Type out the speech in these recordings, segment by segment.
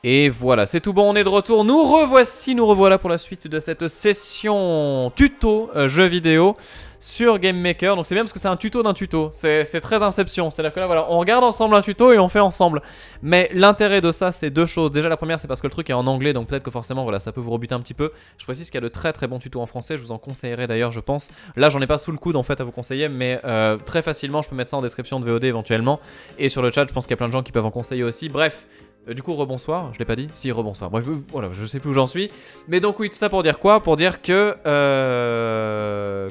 Et voilà, c'est tout bon, on est de retour. Nous revoilà pour la suite de cette session tuto jeu vidéo sur Game Maker. Donc c'est bien parce que c'est un tuto d'un tuto, c'est très Inception. C'est à dire que là voilà, on regarde ensemble un tuto et on fait ensemble. Mais l'intérêt de ça c'est deux choses. Déjà la première c'est parce que le truc est en anglais, donc peut-être que forcément voilà, ça peut vous rebuter un petit peu. Je précise qu'il y a de très bons tutos en français, je vous en conseillerais d'ailleurs je pense. Là j'en ai pas sous le coude en fait à vous conseiller, mais très facilement je peux mettre ça en description de VOD éventuellement. Et sur le chat je pense qu'il y a plein de gens qui peuvent en conseiller aussi. Bref. Du coup, rebonsoir, je l'ai pas dit? Si, rebonsoir. Bref, voilà, je sais plus où j'en suis. Mais donc, oui, tout ça pour dire quoi? Pour dire que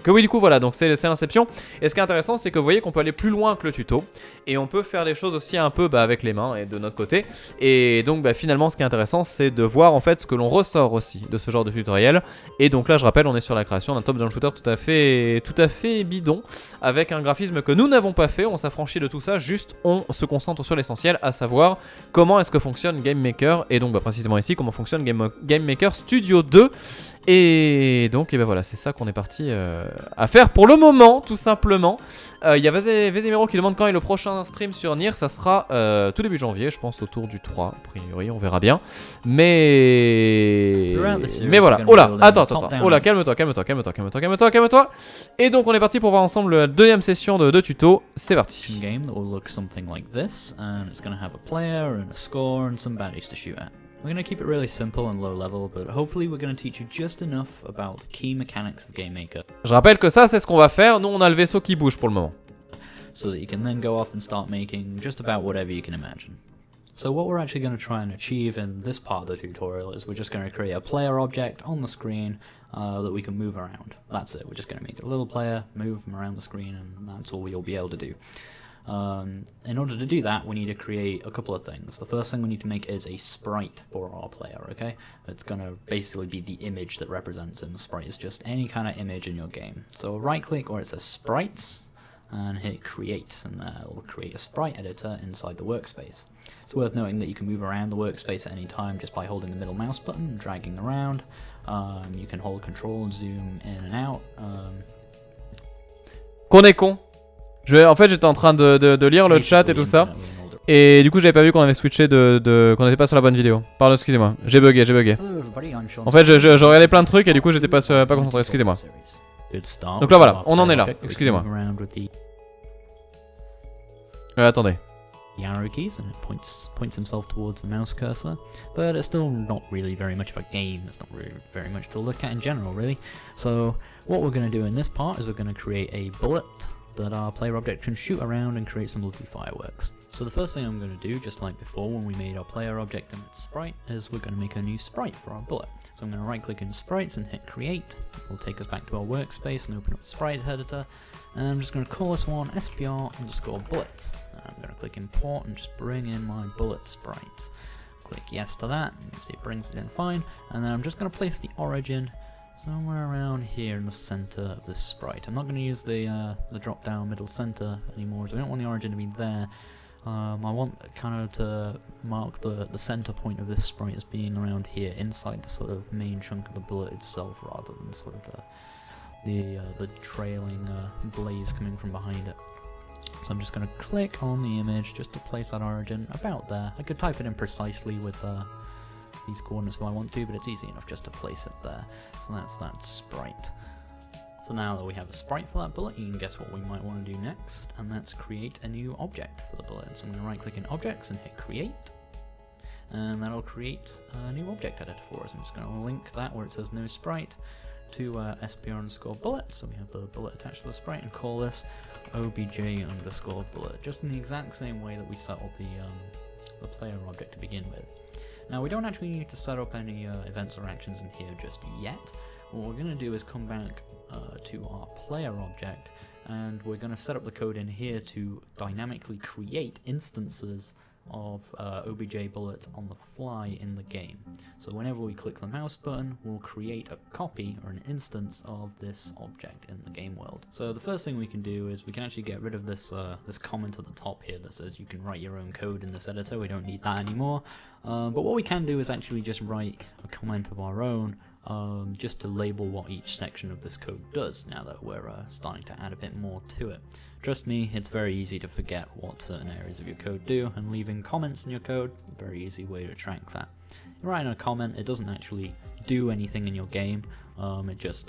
oui, du coup, voilà, donc c'est l'inception. Et ce qui est intéressant, c'est que vous voyez qu'on peut aller plus loin que le tuto. Et on peut faire des choses aussi un peu avec les mains et de notre côté. Et donc, finalement, ce qui est intéressant, c'est de voir en fait ce que l'on ressort aussi de ce genre de tutoriel. Et donc là, je rappelle, on est sur la création d'un top-down shooter tout à fait bidon. Avec un graphisme que nous n'avons pas fait. On s'affranchit de tout ça, juste on se concentre sur l'essentiel, à savoir comment est-ce que fonctionne Game Maker, et donc précisément ici comment fonctionne Game Maker Studio 2. Et donc voilà, c'est ça qu'on est parti à faire pour le moment, tout simplement. Il y a Vezemiro qui demande quand est le prochain stream sur Nier. Ça sera tout début janvier, je pense autour du 3, a priori, on verra bien. Mais voilà, oh là, attends, oh là, calme-toi. Et donc on est parti pour voir ensemble la deuxième session de tuto, c'est parti. Game that will look something like this, and it's going to have a player and a score and some baddies to shoot at. We're going to keep it really simple and low level, but hopefully we're going to teach you just enough about the key mechanics of Game Maker. Je rappelle que ça c'est ce qu'on va faire, nous on a le vaisseau qui bouge pour le moment. So that you can then go off and start making just about whatever you can imagine. So what we're actually going to try and achieve in this part of the tutorial is we're just going to create a player object on the screen that we can move around. That's it, we're just going to make a little player, move them around the screen, and that's all you'll be able to do. In order to do that, we need to create a couple of things. The first thing we need to make is a sprite for our player, okay? It's going to basically be the image that represents him. The sprite is just any kind of image in your game. So right click where it says sprites and hit create, and that will create a sprite editor inside the workspace. It's worth noting that you can move around the workspace at any time just by holding the middle mouse button and dragging around. You can hold control and zoom in and out. Qu'on est con. En fait, j'étais en train de lire le chat et tout ça. Et du coup, j'avais pas vu qu'on avait switché qu'on n'était pas sur la bonne vidéo. Pardon, excusez-moi. J'ai bugué. En fait, je regardais plein de trucs et du coup, j'étais pas concentré. Excusez-moi. Donc là, voilà. On en est là. Excusez-moi. Attendez. The arrow keys and it points himself towards the mouse cursor, but it's still not really very much of a game. It's not really very much to look at in general, really. So what we're going to do in this part is we're going to create a bullet that our player object can shoot around and create some lovely fireworks. So the first thing I'm going to do, just like before when we made our player object and its sprite, is we're going to make a new sprite for our bullet. So I'm going to right click in sprites and hit create. It will take us back to our workspace and open up the sprite editor. And I'm just going to call this one SPR_bullets. I'm going to click import and just bring in my bullet sprite. Click yes to that, and you see it brings it in fine. And then I'm just going to place the origin somewhere around here in the center of this sprite. I'm not going to use the drop down middle center anymore, so I don't want the origin to be there. I want kind of to mark the center point of this sprite as being around here, inside the sort of main chunk of the bullet itself, rather than sort of the trailing blaze coming from behind it. So I'm just going to click on the image just to place that origin about there. I could type it in precisely with these coordinates if I want to, but it's easy enough just to place it there. So that's that sprite. So now that we have a sprite for that bullet, you can guess what we might want to do next, and that's create a new object for the bullet. So I'm going to right click in objects and hit create, and that'll create a new object editor for us. I'm just going to link that where it says no sprite to SPR_bullet, so we have the bullet attached to the sprite, and call this OBJ_bullet, just in the exact same way that we set up the player object to begin with. Now we don't actually need to set up any events or actions in here just yet. What we're going to do is come back to our player object, and we're going to set up the code in here to dynamically create instances of OBJ bullet on the fly in the game. So whenever we click the mouse button, we'll create a copy or an instance of this object in the game world. So the first thing we can do is we can actually get rid of this this comment at the top here that says you can write your own code in this editor. We don't need that anymore. But what we can do is actually just write a comment of our own, just to label what each section of this code does, now that we're starting to add a bit more to it. Trust me, it's very easy to forget what certain areas of your code do, and leaving comments in your code, very easy way to track that. You write in a comment, it doesn't actually do anything in your game, it just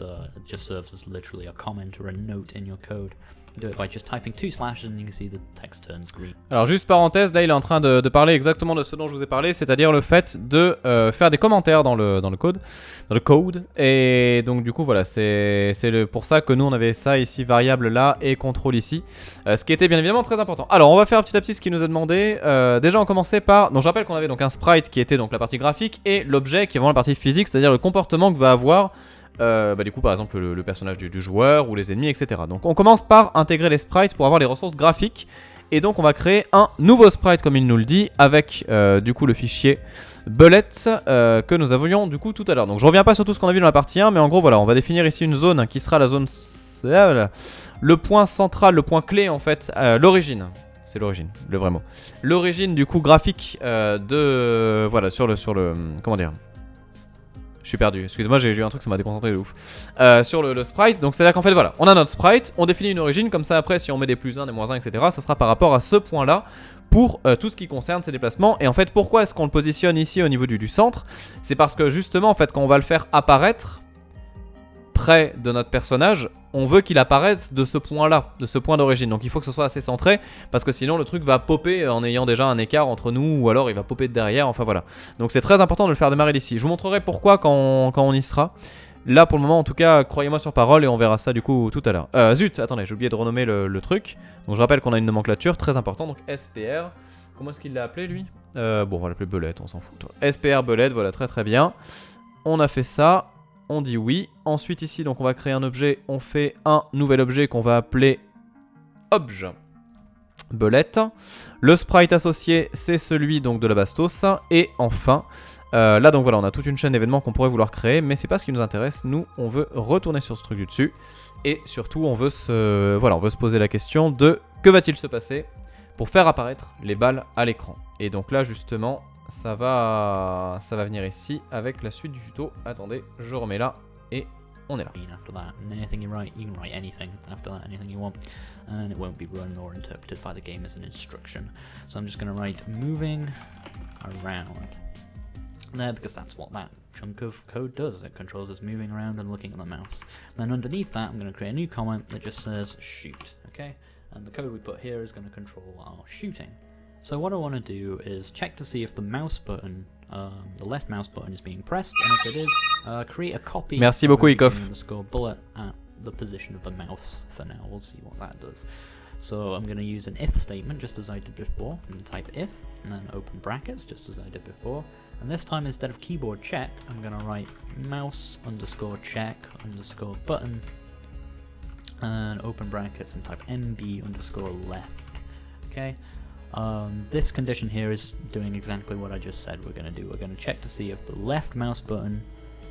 serves as literally a comment or a note in your code. You do it by just typing 2 slashes and you can see the text turns green. Alors juste parenthèse, là il est en train de parler exactement de ce dont je vous ai parlé, c'est-à-dire le fait de faire des commentaires dans le code, et donc du coup voilà, c'est pour ça que nous on avait ça ici, variable là et contrôle ici, ce qui était bien évidemment très important. Alors on va faire petit à petit ce qu'il nous a demandé. Déjà on commençait par, donc je rappelle qu'on avait donc un sprite qui était donc la partie graphique et l'objet qui est vraiment la partie physique, c'est-à-dire le comportement que va avoir du coup par exemple le personnage du joueur ou les ennemis, etc. Donc on commence par intégrer les sprites pour avoir les ressources graphiques, et donc on va créer un nouveau sprite comme il nous le dit avec du coup le fichier bullet que nous avions du coup tout à l'heure. Donc je reviens pas sur tout ce qu'on a vu dans la partie 1, mais en gros voilà, on va définir ici une zone qui sera la zone, le point central, le point clé en fait, l'origine. C'est l'origine, le vrai mot. L'origine du coup graphique voilà, sur le comment dire. Je suis perdu, excusez-moi, j'ai eu un truc, ça m'a déconcentré de ouf. Sur le sprite, donc c'est là qu'en fait voilà, on a notre sprite, on définit une origine, comme ça après si on met des plus 1, des moins 1, etc. ça sera par rapport à ce point là pour tout ce qui concerne ces déplacements. Et en fait pourquoi est-ce qu'on le positionne ici au niveau du centre? C'est parce que justement en fait quand on va le faire apparaître près de notre personnage, on veut qu'il apparaisse de ce point là, de ce point d'origine. Donc il faut que ce soit assez centré, parce que sinon le truc va popper en ayant déjà un écart entre nous, ou alors il va popper de derrière, enfin voilà. Donc c'est très important de le faire démarrer d'ici. Je vous montrerai pourquoi quand on y sera. Là pour le moment en tout cas, croyez-moi sur parole, et on verra ça du coup tout à l'heure. Zut, attendez, j'ai oublié de renommer le truc. Donc je rappelle qu'on a une nomenclature très importante, donc SPR. Comment est-ce qu'il l'a appelé lui? Bon on va l'appeler Bullet, on s'en fout. SPR Bullet, voilà, très très bien. On a fait ça. On dit oui. Ensuite ici, donc on va créer un objet. On fait un nouvel objet qu'on va appeler obj bullet. Le sprite associé, c'est celui donc de la bastos. Et enfin, là donc voilà, on a toute une chaîne d'événements qu'on pourrait vouloir créer, mais c'est pas ce qui nous intéresse. Nous, on veut retourner sur ce truc du dessus. Et surtout, on veut se poser la question de que va-t-il se passer pour faire apparaître les balles à l'écran. Et donc là, justement, ça va venir ici avec la suite du tuto. Attendez, je remets là et on est là. After that, and anything you can write anything after that, anything you want, and it won't be run or interpreted by the game as an instruction. So I'm just going to write moving around there, because that's what that chunk of code does. It controls us moving around and looking at the mouse. Then underneath that, I'm going to create a new comment that just says shoot, okay? And the code we put here is going to control our shooting. So what I want to do is check to see if the mouse button, the left mouse button is being pressed, and if it is, create a copy Merci beaucoup, Ikof. underscore bullet at the position of the mouse for now. We'll see what that does. So I'm going to use an if statement just as I did before. I'm going to type if and then open brackets just as I did before. And this time instead of keyboard check, I'm going to write mouse underscore check underscore button and open brackets and type mb underscore left. Okay. This condition here is doing exactly what I just said we're going to do. We're going to check to see if the left mouse button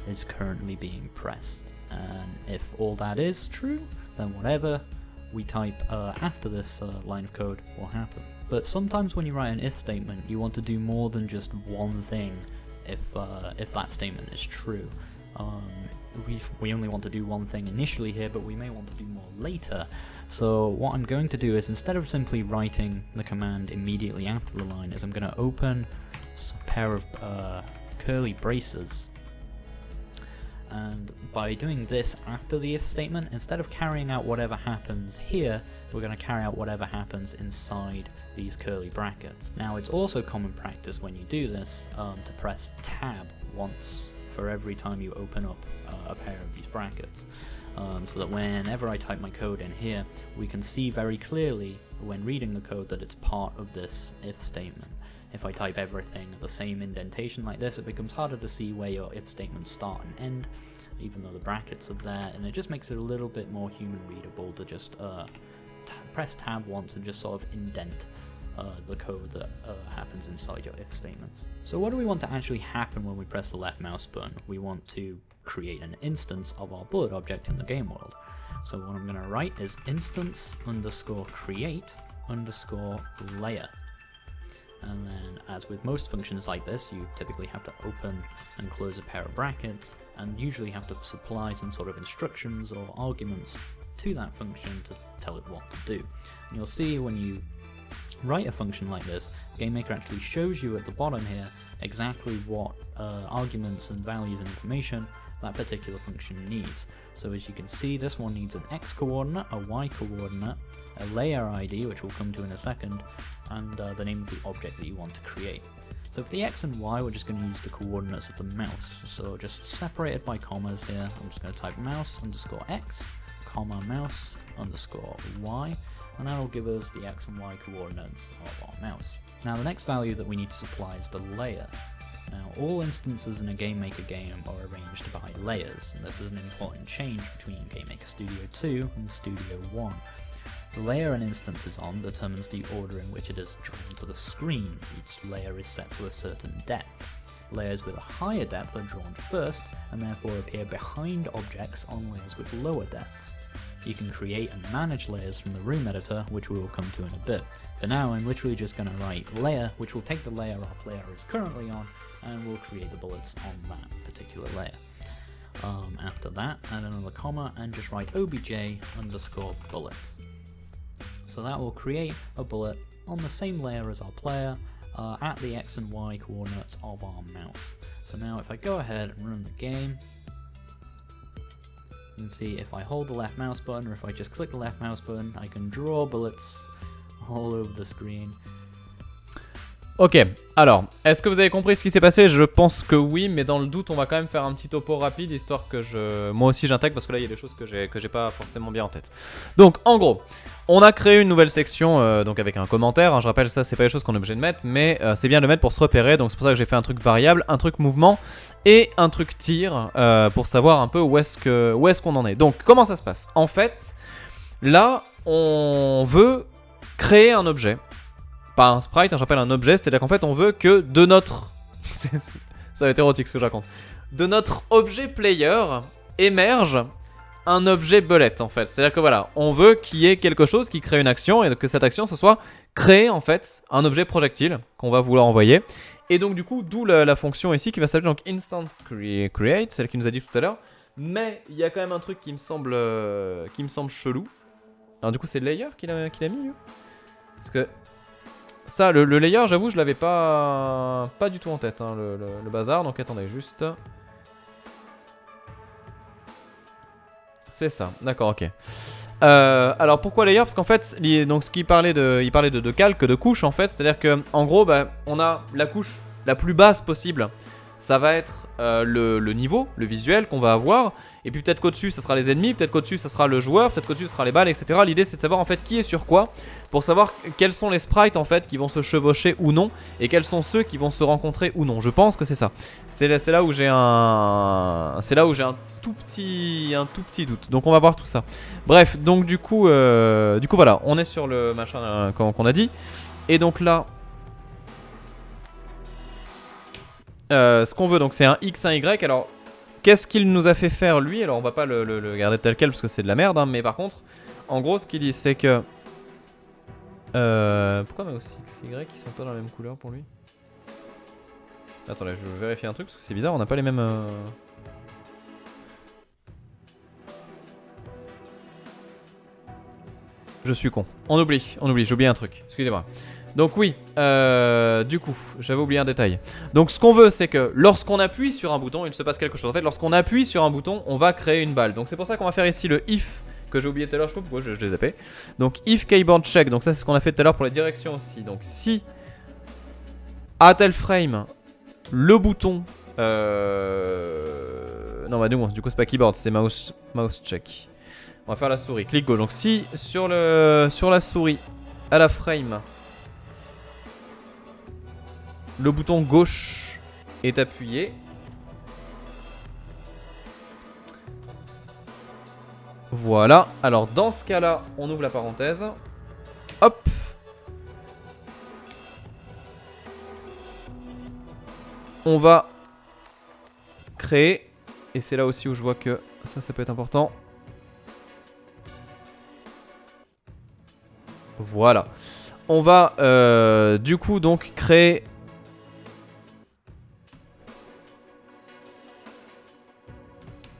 is currently being pressed. And if all that is true, then whatever we type after this line of code will happen. But sometimes when you write an if statement, you want to do more than just one thing if that statement is true. We only want to do one thing initially here, but we may want to do more later. So what I'm going to do is, instead of simply writing the command immediately after the line, is I'm going to open a pair of curly braces. And by doing this after the if statement, instead of carrying out whatever happens here, we're going to carry out whatever happens inside these curly brackets. Now it's also common practice when you do this to press tab once for every time you open up a pair of these brackets, so that whenever I type my code in here, we can see very clearly when reading the code that it's part of this if statement. If I type everything at the same indentation like this, it becomes harder to see where your if statements start and end, even though the brackets are there, and it just makes it a little bit more human readable to just press tab once and just sort of indent the code that happens inside your if statements. So what do we want to actually happen when we press the left mouse button? We want to create an instance of our bullet object in the game world. So what I'm going to write is instance underscore create underscore layer. And then, as with most functions like this, you typically have to open and close a pair of brackets, and usually have to supply some sort of instructions or arguments to that function to tell it what to do. And you'll see when you write a function like this, GameMaker actually shows you at the bottom here exactly what arguments and values and information that particular function needs. So as you can see, this one needs an X coordinate, a Y coordinate, a layer ID, which we'll come to in a second, and the name of the object that you want to create. So for the X and Y, we're just going to use the coordinates of the mouse. So just separated by commas here, I'm just going to type mouse underscore X, comma mouse underscore Y, and that'll give us the X and Y coordinates of our mouse. Now the next value that we need to supply is the layer. Now all instances in a GameMaker game are arranged by layers, and this is an important change between GameMaker Studio 2 and Studio 1. The layer an instance is on determines the order in which it is drawn to the screen. Each layer is set to a certain depth. Layers with a higher depth are drawn first, and therefore appear behind objects on layers with lower depths. You can create and manage layers from the room editor, which we will come to in a bit. For now, I'm literally just going to write layer, which will take the layer our player is currently on, and we'll create the bullets on that particular layer. After that, add another comma and just write obj underscore bullet. So that will create a bullet on the same layer as our player at the X and Y coordinates of our mouse. So now if I go ahead and run the game, you can see if I hold the left mouse button or if I just click the left mouse button, I can draw bullets all over the screen. Ok, alors, est-ce que vous avez compris ce qui s'est passé? Je pense que oui, mais dans le doute, on va quand même faire un petit topo rapide, histoire que moi aussi j'intègre, parce que là, il y a des choses que j'ai pas forcément bien en tête. Donc, en gros, on a créé une nouvelle section, donc avec un commentaire, hein, je rappelle, ça, c'est pas les choses qu'on est obligé de mettre, mais c'est bien de le mettre pour se repérer, donc c'est pour ça que j'ai fait un truc variable, un truc mouvement, et un truc tir, pour savoir un peu où est-ce qu'on en est. Donc, comment ça se passe? En fait, là, on veut créer un objet. Pas un sprite, hein, j'appelle un objet, c'est-à-dire qu'en fait on veut que de notre... ça va être érotique ce que je raconte. De notre objet player émerge un objet bullet en fait. C'est-à-dire que voilà, on veut qu'il y ait quelque chose qui crée une action et que cette action ce soit créer en fait un objet projectile qu'on va vouloir envoyer. Et donc du coup, d'où la fonction ici qui va s'appeler donc instant create, celle qui nous a dit tout à l'heure. Mais il y a quand même un truc qui me semble chelou. Alors du coup c'est layer qu'il a mis lui. Parce que... ça, le layer, j'avoue, je l'avais pas du tout en tête, hein, le bazar. Donc attendez, juste... c'est ça, d'accord, ok. Alors pourquoi layer? Parce qu'en fait, donc il parlait de calque, de couche en fait. C'est-à-dire que en gros, bah, on a la couche la plus basse possible. Ça va être le niveau, le visuel qu'on va avoir. Et puis peut-être qu'au-dessus, ça sera les ennemis. Peut-être qu'au-dessus, ça sera le joueur. Peut-être qu'au-dessus, ça sera les balles, etc. L'idée, c'est de savoir en fait qui est sur quoi. Pour savoir quels sont les sprites en fait qui vont se chevaucher ou non. Et quels sont ceux qui vont se rencontrer ou non. Je pense que c'est ça. C'est là où j'ai un tout petit doute. Donc on va voir tout ça. Bref, donc du coup voilà. On est sur le machin qu'on a dit. Et donc là... ce qu'on veut donc c'est un X, un Y. Alors qu'est-ce qu'il nous a fait faire lui? Alors on va pas le garder tel quel parce que c'est de la merde hein, mais par contre en gros ce qu'il dit c'est que pourquoi mouse X, Y ils sont pas dans la même couleur pour lui? Attendez, je vais vérifier un truc parce que c'est bizarre, on n'a pas les mêmes Je suis con. On oublie, j'ai oublié un truc, excusez-moi. Donc oui, du coup, j'avais oublié un détail. Donc ce qu'on veut, c'est que lorsqu'on appuie sur un bouton, il se passe quelque chose. En fait, lorsqu'on appuie sur un bouton, on va créer une balle. Donc c'est pour ça qu'on va faire ici le if, que j'ai oublié tout à l'heure, je sais pas pourquoi, je l'ai zappé. Donc if keyboard check, donc ça c'est ce qu'on a fait tout à l'heure pour les directions aussi. Donc si, à tel frame, le bouton... non bah du coup c'est pas keyboard, c'est mouse check. On va faire la souris, clic gauche. Donc si sur la souris, à la frame... le bouton gauche est appuyé. Voilà. Alors dans ce cas-là, on ouvre la parenthèse. Hop. On va créer. Et c'est là aussi où je vois que ça peut être important. Voilà. On va du coup donc créer...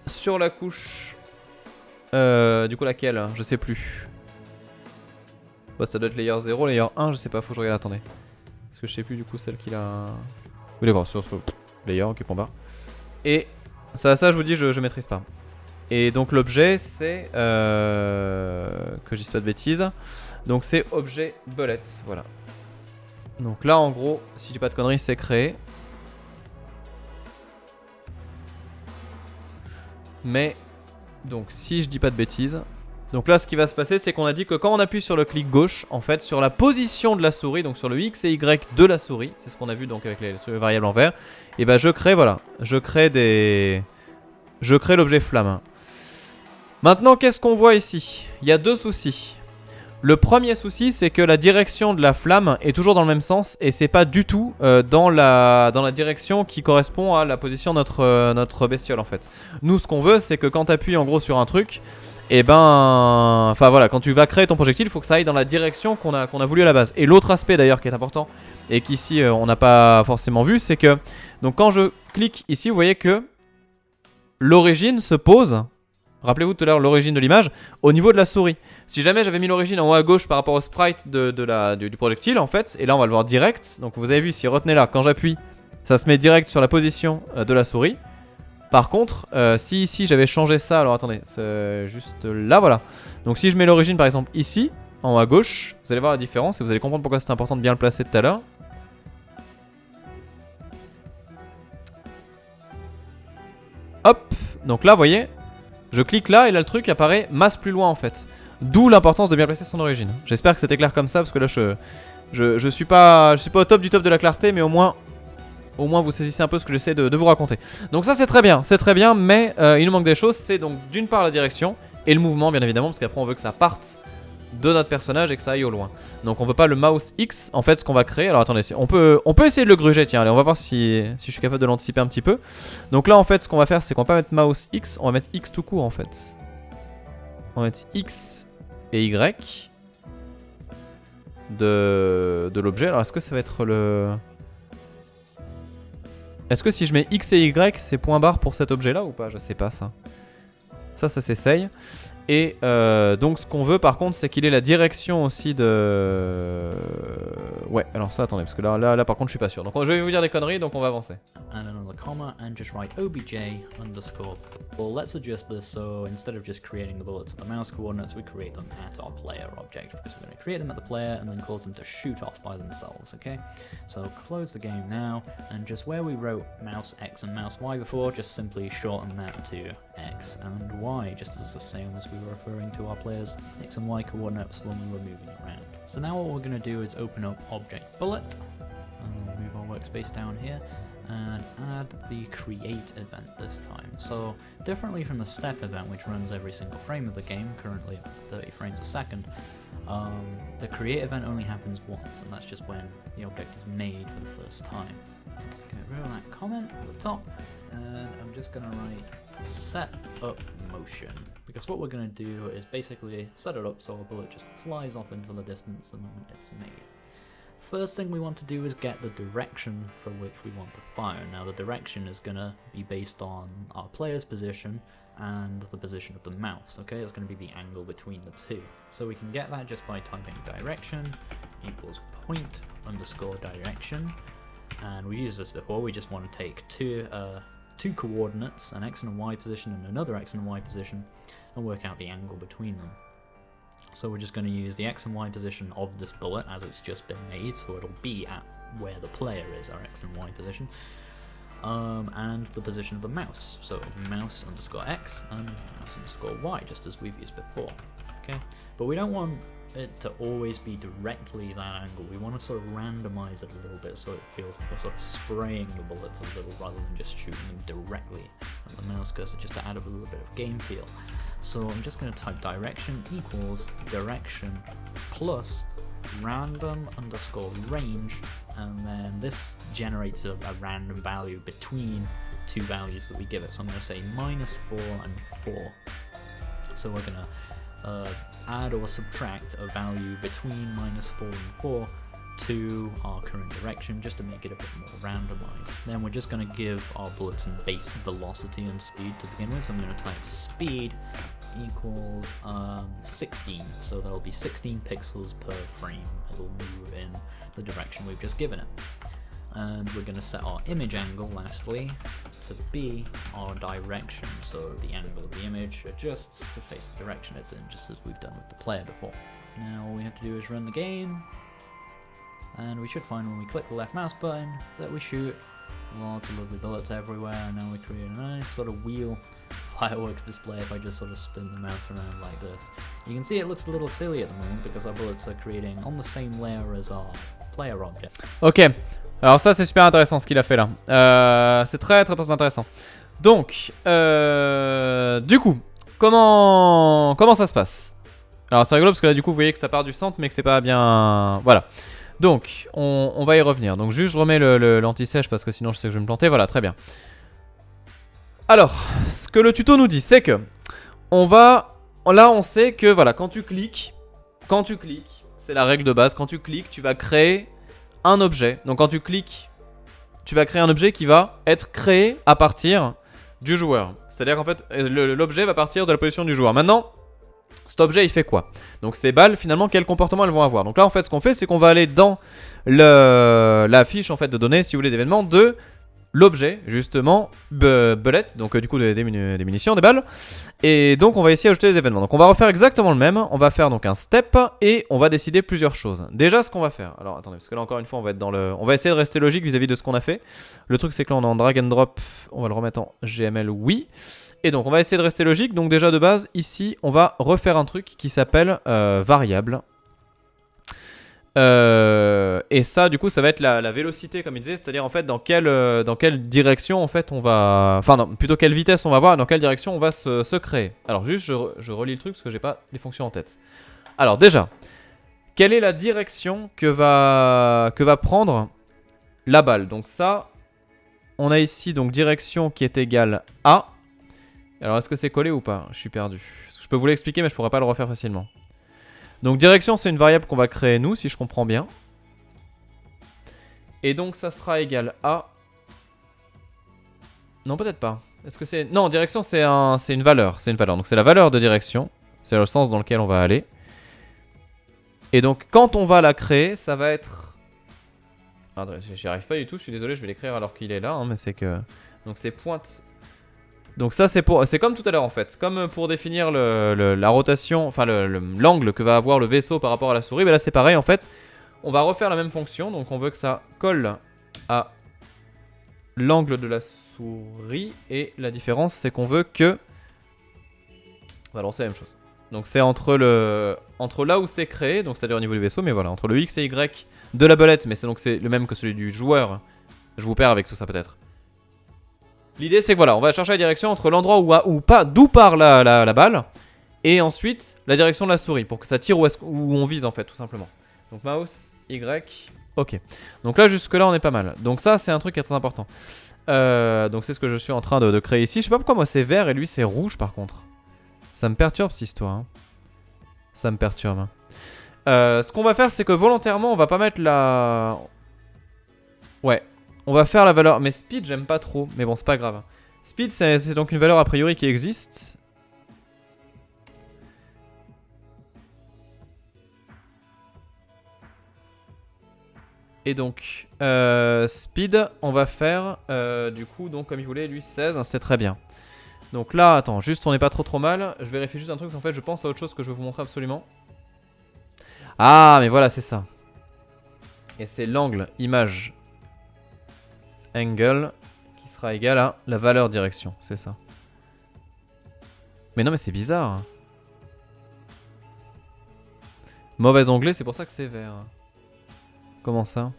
sur la couche Du coup, laquelle? Je sais plus. Bah, ça doit être layer 0, layer 1, je sais pas, faut que je regarde, attendez. Parce que je sais plus du coup celle qu'il a. Oui, d'accord, sur layer, ok, point barre. Et ça, je vous dis, je maîtrise pas. Et donc, l'objet, c'est. Que je dise pas de bêtises. Donc, c'est objet bullet, voilà. Donc là, en gros, si je dis pas de conneries, c'est créé. Mais, donc, si je dis pas de bêtises. Donc là, ce qui va se passer, c'est qu'on a dit que quand on appuie sur le clic gauche, en fait, sur la position de la souris, donc sur le X et Y de la souris, c'est ce qu'on a vu donc avec les variables en vert, et ben je crée, voilà, je crée l'objet flamme. Maintenant, qu'est-ce qu'on voit ici? Il y a deux soucis. Le premier souci, c'est que la direction de la flamme est toujours dans le même sens et c'est pas du tout dans la direction qui correspond à la position de notre bestiole en fait. Nous, ce qu'on veut, c'est que quand tu appuies en gros sur un truc, et ben, enfin voilà, quand tu vas créer ton projectile, il faut que ça aille dans la direction qu'on a voulu à la base. Et l'autre aspect d'ailleurs qui est important et qu'ici on n'a pas forcément vu, c'est que donc quand je clique ici, vous voyez que l'origine se pose. Rappelez-vous tout à l'heure l'origine de l'image au niveau de la souris. Si jamais j'avais mis l'origine en haut à gauche par rapport au sprite du projectile en fait, et là on va le voir direct. Donc vous avez vu ici, retenez là, quand j'appuie, ça se met direct sur la position de la souris. Par contre, si ici j'avais changé ça, alors attendez, c'est juste là, voilà. Donc si je mets l'origine par exemple ici, en haut à gauche, vous allez voir la différence et vous allez comprendre pourquoi c'était important de bien le placer tout à l'heure. Hop, donc là vous voyez, je clique là et là le truc apparaît masse plus loin en fait. D'où l'importance de bien placer son origine. J'espère que c'était clair comme ça parce que là je suis pas au top du top de la clarté, mais au moins vous saisissez un peu ce que j'essaie de vous raconter. Donc ça c'est très bien, mais il nous manque des choses. C'est donc d'une part la direction et le mouvement bien évidemment, parce qu'après on veut que ça parte de notre personnage et que ça aille au loin. Donc on veut pas le mouse X. En fait ce qu'on va créer, alors attendez, on peut essayer de le gruger, tiens allez on va voir si je suis capable de l'anticiper un petit peu. Donc là en fait ce qu'on va faire c'est qu'on va pas mettre mouse X, on va mettre X tout court en fait. On va mettre X et Y de l'objet. Alors est-ce que ça va être le... Est-ce que si je mets X et Y, c'est point barre pour cet objet-là ou pas? Je sais pas ça. Ça s'essaye. Et donc ce qu'on veut par contre, c'est qu'il ait la direction aussi de... Ouais, alors ça, attendez, parce que là par contre, je suis pas sûr. Donc je vais vous dire des conneries, donc on va avancer. And another comma, and just write obj underscore. Well, let's adjust this so instead of just creating the bullets at the mouse coordinates, we create them at our player object, because we're going to create them at the player and then cause them to shoot off by themselves, okay? So close the game now, and just where we wrote mouse X and mouse Y before, just simply shorten that to X and Y, just as the same as we were referring to our players' X and Y coordinates when we were moving around. So now what we're going to do is open up object bullet, and we'll move our workspace down here, and add the create event this time. So differently from the step event, which runs every single frame of the game, currently at 30 frames a second, the create event only happens once, and that's just when the object is made for the first time. Let's get rid of that comment at the top, and I'm just going to write set up motion, because what we're going to do is basically set it up so a bullet just flies off into the distance the moment it's made. First thing we want to do is get the direction for which we want to fire. Now the direction is going to be based on our player's position and the position of the mouse, okay? It's going to be the angle between the two. So we can get that just by typing direction equals point underscore direction. And we used this before, we just want to take two coordinates, an X and a Y position and another X and Y position, and work out the angle between them. So we're just going to use the X and Y position of this bullet as it's just been made, so it'll be at where the player is, our X and Y position, and the position of the mouse, so mouse underscore X and mouse underscore Y, just as we've used before, okay? But we don't want it to always be directly that angle. We want to sort of randomize it a little bit so it feels like we're sort of spraying the bullets a little rather than just shooting them directly at the mouse cursor, just to add a little bit of game feel. So I'm just going to type direction equals direction plus random underscore range, and then this generates a random value between two values that we give it. So I'm going to say -4 and 4. So we're going to add or subtract a value between -4 and 4 to our current direction just to make it a bit more randomized. Then we're just going to give our bullets some base velocity and speed to begin with. So I'm going to type speed equals 16. So there'll be 16 pixels per frame. It'll move in the direction we've just given it. And we're going to set our image angle, lastly, to be our direction. So the angle of the image adjusts to face the direction it's in, just as we've done with the player before. Now all we have to do is run the game. And we should find when we click the left mouse button that we shoot lots of lovely bullets everywhere. And now we create a nice sort of wheel fireworks display if I just sort of spin the mouse around like this. You can see it looks a little silly at the moment because our bullets are creating on the same layer as our player object. Ok, alors ça c'est super intéressant ce qu'il a fait là. C'est très intéressant. Donc, du coup, comment ça se passe? Alors c'est rigolo parce que là du coup vous voyez que ça part du centre mais que c'est pas bien... Voilà. Donc, on va y revenir. Donc juste je remets l'anti-sèche parce que sinon je sais que je vais me planter. Voilà, très bien. Alors, ce que le tuto nous dit, c'est que là on sait que voilà, quand tu cliques, c'est la règle de base, quand tu cliques, tu vas créer un objet. Donc quand tu cliques, tu vas créer un objet qui va être créé à partir du joueur. C'est-à-dire qu'en fait, l'objet va partir de la position du joueur. Maintenant, cet objet il fait quoi? Donc ces balles finalement quel comportement elles vont avoir? Donc là en fait ce qu'on fait c'est qu'on va aller dans la fiche en fait de données si vous voulez d'événements de l'objet justement bullet, donc du coup des munitions, des balles, et donc on va essayer d'ajouter les événements. Donc on va refaire exactement le même, on va faire donc un step et on va décider plusieurs choses. Déjà ce qu'on va faire, alors attendez parce que là encore une fois on va être dans on va essayer de rester logique vis-à-vis de ce qu'on a fait. Le truc c'est que là on est en drag and drop, on va le remettre en GML, oui. Et donc on va essayer de rester logique. Donc déjà de base ici on va refaire un truc qui s'appelle variable. Et ça du coup ça va être la vélocité comme il disait. C'est à dire en fait dans quelle direction en fait on va... Enfin non, plutôt quelle vitesse on va voir et dans quelle direction on va se créer. Alors juste je relis le truc parce que j'ai pas les fonctions en tête. Alors déjà, quelle est la direction que va prendre la balle? Donc ça, on a ici donc direction qui est égale à... Alors est-ce que c'est collé ou pas? Je suis perdu. Je peux vous l'expliquer mais je pourrais pas le refaire facilement. Donc direction c'est une variable qu'on va créer nous si je comprends bien. Et donc ça sera égal à... Non peut-être pas. Est-ce que c'est... Non, direction c'est une valeur. C'est une valeur. Donc c'est la valeur de direction. C'est le sens dans lequel on va aller. Et donc quand on va la créer ça va être... Attends, j'y arrive pas du tout. Je suis désolé je vais l'écrire alors qu'il est là. Hein, mais c'est que... Donc c'est pointe... Donc ça c'est comme tout à l'heure en fait, comme pour définir la rotation, enfin l'angle que va avoir le vaisseau par rapport à la souris, mais là c'est pareil en fait, on va refaire la même fonction, donc on veut que ça colle à l'angle de la souris, et la différence c'est qu'on veut que, on va lancer la même chose, donc c'est entre là où c'est créé, donc c'est-à-dire au niveau du vaisseau, mais voilà, entre le X et Y de la belette, mais c'est le même que celui du joueur, je vous perds avec tout ça peut-être. L'idée c'est que voilà, on va chercher la direction entre l'endroit d'où part la balle et ensuite la direction de la souris pour que ça tire où on vise en fait tout simplement. Donc mouse, Y, ok. Donc là jusque là on est pas mal. Donc ça c'est un truc qui est très important. Donc c'est ce que je suis en train de créer ici. Je sais pas pourquoi moi c'est vert et lui c'est rouge par contre. Ça me perturbe cette histoire. Hein. Ça me perturbe. Hein. Ce qu'on va faire c'est que volontairement on va pas mettre la... Ouais. On va faire la valeur, mais speed j'aime pas trop, mais bon c'est pas grave. Speed c'est donc une valeur a priori qui existe. Et donc speed on va faire du coup donc comme il voulait lui 16, hein, c'est très bien. Donc là attends, juste on n'est pas trop mal. Je vérifie juste un truc, en fait je pense à autre chose que je veux vous montrer absolument. Ah mais voilà c'est ça. Et c'est l'angle image angle qui sera égal à la valeur direction, c'est ça. Mais non mais c'est bizarre. Mauvais onglet, c'est pour ça que c'est vert. Comment ça?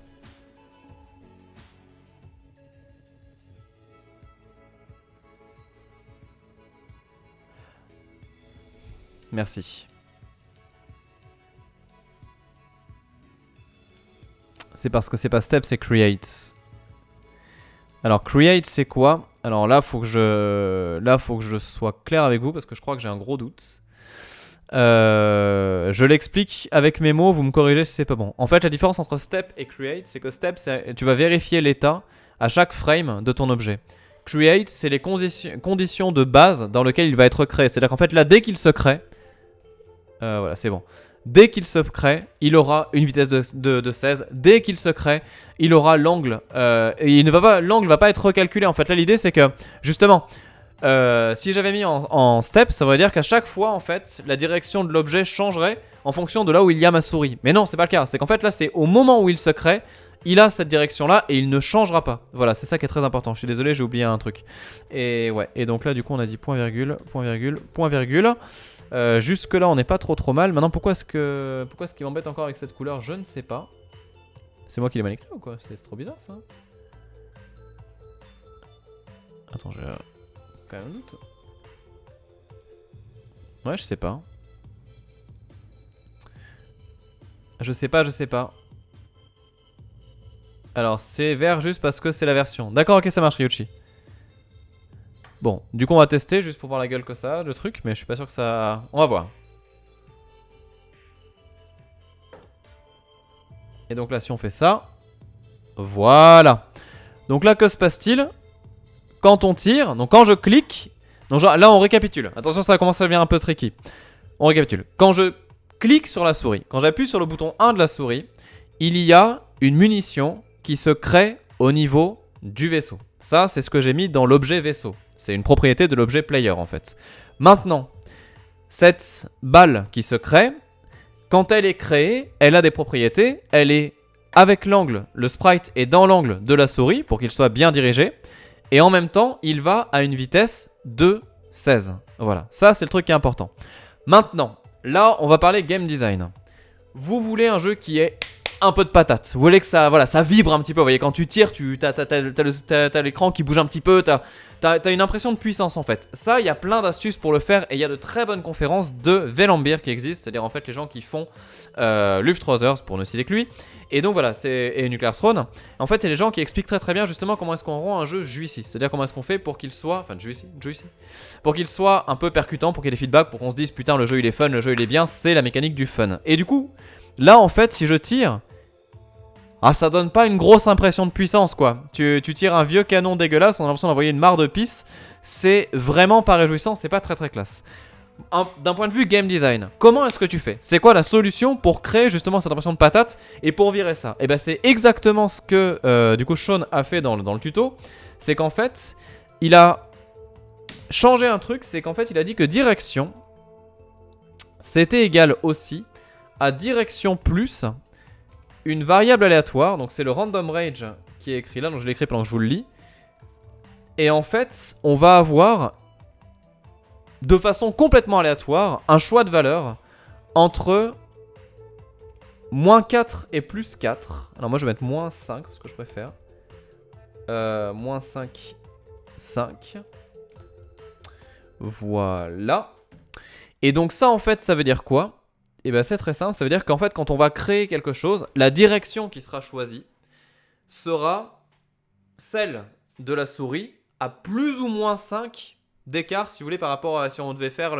Merci. C'est parce que c'est pas step, c'est create. Alors create c'est quoi? Alors là faut que je sois clair avec vous parce que je crois que j'ai un gros doute. Je l'explique avec mes mots, vous me corrigez si c'est pas bon. En fait, la différence entre step et create, c'est que step, tu vas vérifier l'état à chaque frame de ton objet. Create, c'est les conditions de base dans lesquelles il va être créé. C'est-à-dire qu'en fait, là, dès qu'il se crée, voilà, c'est bon. Dès qu'il se crée, il aura une vitesse de 16. Dès qu'il se crée, il aura l'angle. Et l'angle ne va pas être recalculé. En fait, là, l'idée, c'est que, justement, si j'avais mis en step, ça voudrait dire qu'à chaque fois, en fait, la direction de l'objet changerait en fonction de là où il y a ma souris. Mais non, c'est pas le cas. C'est qu'en fait, là, c'est au moment où il se crée, il a cette direction-là et il ne changera pas. Voilà, c'est ça qui est très important. Je suis désolé, j'ai oublié un truc. Et ouais, et donc là, du coup, on a dit point virgule, point virgule, point virgule. Jusque là on n'est pas trop mal. Maintenant pourquoi est-ce qu'il m'embête encore avec cette couleur, je ne sais pas. C'est moi qui l'ai mal écrit ou quoi? C'est trop bizarre ça. Attends, j'ai quand même un doute. Ouais, je sais pas. Je sais pas. Alors c'est vert juste parce que c'est la version. D'accord, ok, ça marche Ryuchi. Bon, du coup on va tester juste pour voir la gueule que ça a, le truc, mais je suis pas sûr que ça... On va voir. Et donc là si on fait ça, voilà. Donc là que se passe-t-il? Quand on tire, donc quand je clique, donc genre, là on récapitule. Attention, ça commence à devenir un peu tricky. On récapitule. Quand je clique sur la souris, quand j'appuie sur le bouton 1 de la souris, il y a une munition qui se crée au niveau du vaisseau. Ça c'est ce que j'ai mis dans l'objet vaisseau. C'est une propriété de l'objet player en fait. Maintenant, cette balle qui se crée, quand elle est créée, elle a des propriétés. Elle est avec l'angle, le sprite est dans l'angle de la souris pour qu'il soit bien dirigé. Et en même temps, il va à une vitesse de 16. Voilà, ça c'est le truc qui est important. Maintenant, là on va parler game design. Vous voulez un jeu qui est un peu de patate. Vous voulez que ça, voilà, ça vibre un petit peu. Vous voyez, quand tu tires, t'as l'écran qui bouge un petit peu. T'as une impression de puissance en fait. Ça, il y a plein d'astuces pour le faire. Et il y a de très bonnes conférences de Vellambir qui existent. C'est-à-dire en fait les gens qui font Luftrausers, pour ne citer que lui. Et donc voilà, et Nuclear Throne. En fait, il y a des gens qui expliquent très bien justement comment est-ce qu'on rend un jeu jouissif. C'est-à-dire comment est-ce qu'on fait pour qu'il soit, enfin jouissif, pour qu'il soit un peu percutant, pour qu'il y ait des feedbacks, pour qu'on se dise putain le jeu il est fun, le jeu il est bien. C'est la mécanique du fun. Et du coup, là en fait, si je tire, ah, ça donne pas une grosse impression de puissance quoi. Tu tires un vieux canon dégueulasse, on a l'impression d'envoyer une mare de pisse. C'est vraiment pas réjouissant, c'est pas très classe. D'un point de vue game design, comment est-ce que tu fais? C'est quoi la solution pour créer justement cette impression de patate et pour virer ça? Et ben c'est exactement ce que du coup Sean a fait dans le tuto. C'est qu'en fait, il a changé un truc, c'est qu'en fait il a dit que direction c'était égal aussi à direction plus une variable aléatoire, donc c'est le random range qui est écrit là, donc je l'ai écrit pendant que je vous le lis. Et en fait, on va avoir de façon complètement aléatoire un choix de valeur entre moins 4 et plus 4. Alors moi je vais mettre moins 5 parce que je préfère. Moins 5, 5. Voilà. Et donc ça en fait ça veut dire quoi? Et bien c'est très simple, ça veut dire qu'en fait quand on va créer quelque chose, la direction qui sera choisie sera celle de la souris à plus ou moins 5 d'écart si vous voulez par rapport à si on devait faire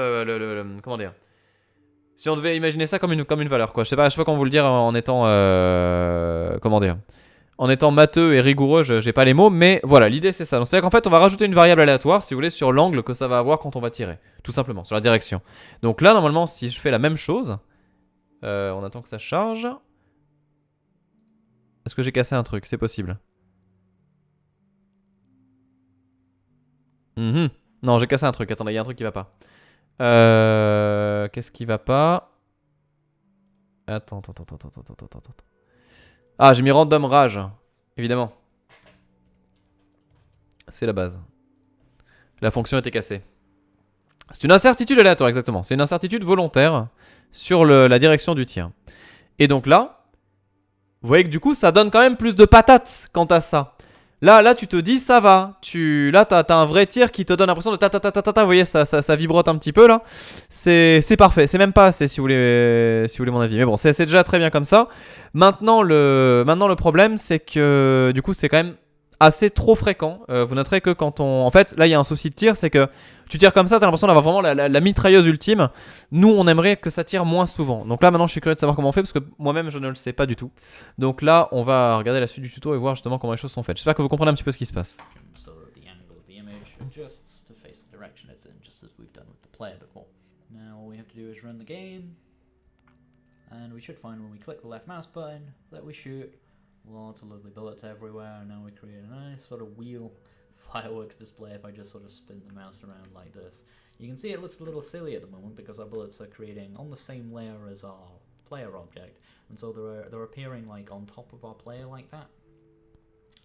comment dire, si on devait imaginer ça comme une valeur quoi. Je sais pas comment vous le dire en étant comment dire, en étant matheux et rigoureux, j'ai pas les mots, mais voilà, l'idée c'est ça. Donc c'est-à-dire qu'en fait on va rajouter une variable aléatoire si vous voulez sur l'angle que ça va avoir quand on va tirer, tout simplement, sur la direction. Donc là normalement si je fais la même chose, on attend que ça charge. Est-ce que j'ai cassé un truc? C'est possible. Non, j'ai cassé un truc. Attendez, il y a un truc qui va pas. Qu'est-ce qui va pas? Attends. Ah, j'ai mis random rage. Évidemment. C'est la base. La fonction était cassée. C'est une incertitude aléatoire, exactement. C'est une incertitude volontaire sur la direction du tir. Et donc là, vous voyez que du coup, ça donne quand même plus de patates quant à ça. Là, tu te dis, ça va. Là, t'as un vrai tir qui te donne l'impression de ta. Vous voyez, ça vibrote un petit peu là. C'est parfait. C'est même pas assez si vous voulez mon avis. Mais bon, c'est déjà très bien comme ça. Maintenant, le problème, c'est que du coup, c'est quand même assez trop fréquent. Vous noterez que quand on... En fait, là, il y a un souci de tir, c'est que tu tires comme ça, t'as l'impression d'avoir vraiment la mitrailleuse ultime. Nous, on aimerait que ça tire moins souvent. Donc là, maintenant, je suis curieux de savoir comment on fait, parce que moi-même, je ne le sais pas du tout. Donc là, on va regarder la suite du tuto et voir justement comment les choses sont faites. J'espère que vous comprenez un petit peu ce qui se passe. So the angle of the image adjusts to face the direction it's in, just as we've done with the player before. Now all we have to do is run the game, and we should find when we click the left mouse button that we shoot lots of lovely bullets everywhere, and now we create a nice sort of wheel fireworks display if I just sort of spin the mouse around like this. You can see it looks a little silly at the moment because our bullets are creating on the same layer as our player object, and so they're appearing like on top of our player like that,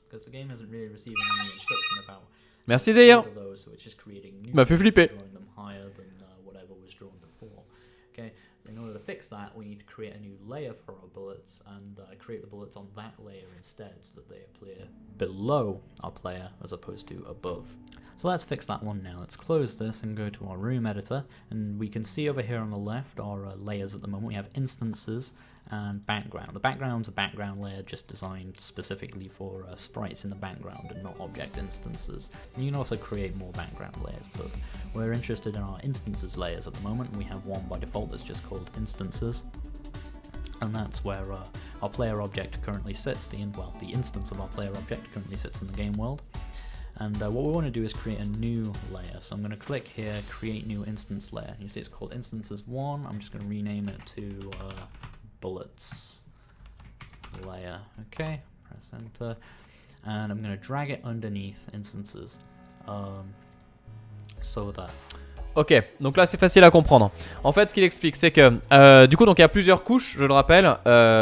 because the game isn't really receiving any instruction about Merci Zahir. those, so it's just creating new M'a fait flipper. drawing them higher than whatever was drawn before. Okay, in order to fix that, we need to create a new layer for our bullets and create the bullets on that layer instead, so that they appear below our player as opposed to above. So let's fix that one now. Let's close this and go to our room editor, and we can see over here on the left our layers at the moment. We have instances and background. The background's a background layer just designed specifically for sprites in the background and not object instances. And you can also create more background layers, but we're interested in our instances layers at the moment. We have one by default that's just called instances, and that's where our player object currently sits. The instance of our player object currently sits in the game world. And what we want to do is create a new layer. So I'm going to click here, create new instance layer. You see it's called instances 1. I'm just going to rename it to bullets layer. Okay, press enter. And I'm going to drag it underneath instances. So that... Ok, donc là c'est facile à comprendre. En fait, ce qu'il explique, c'est que du coup, donc il y a plusieurs couches, je le rappelle,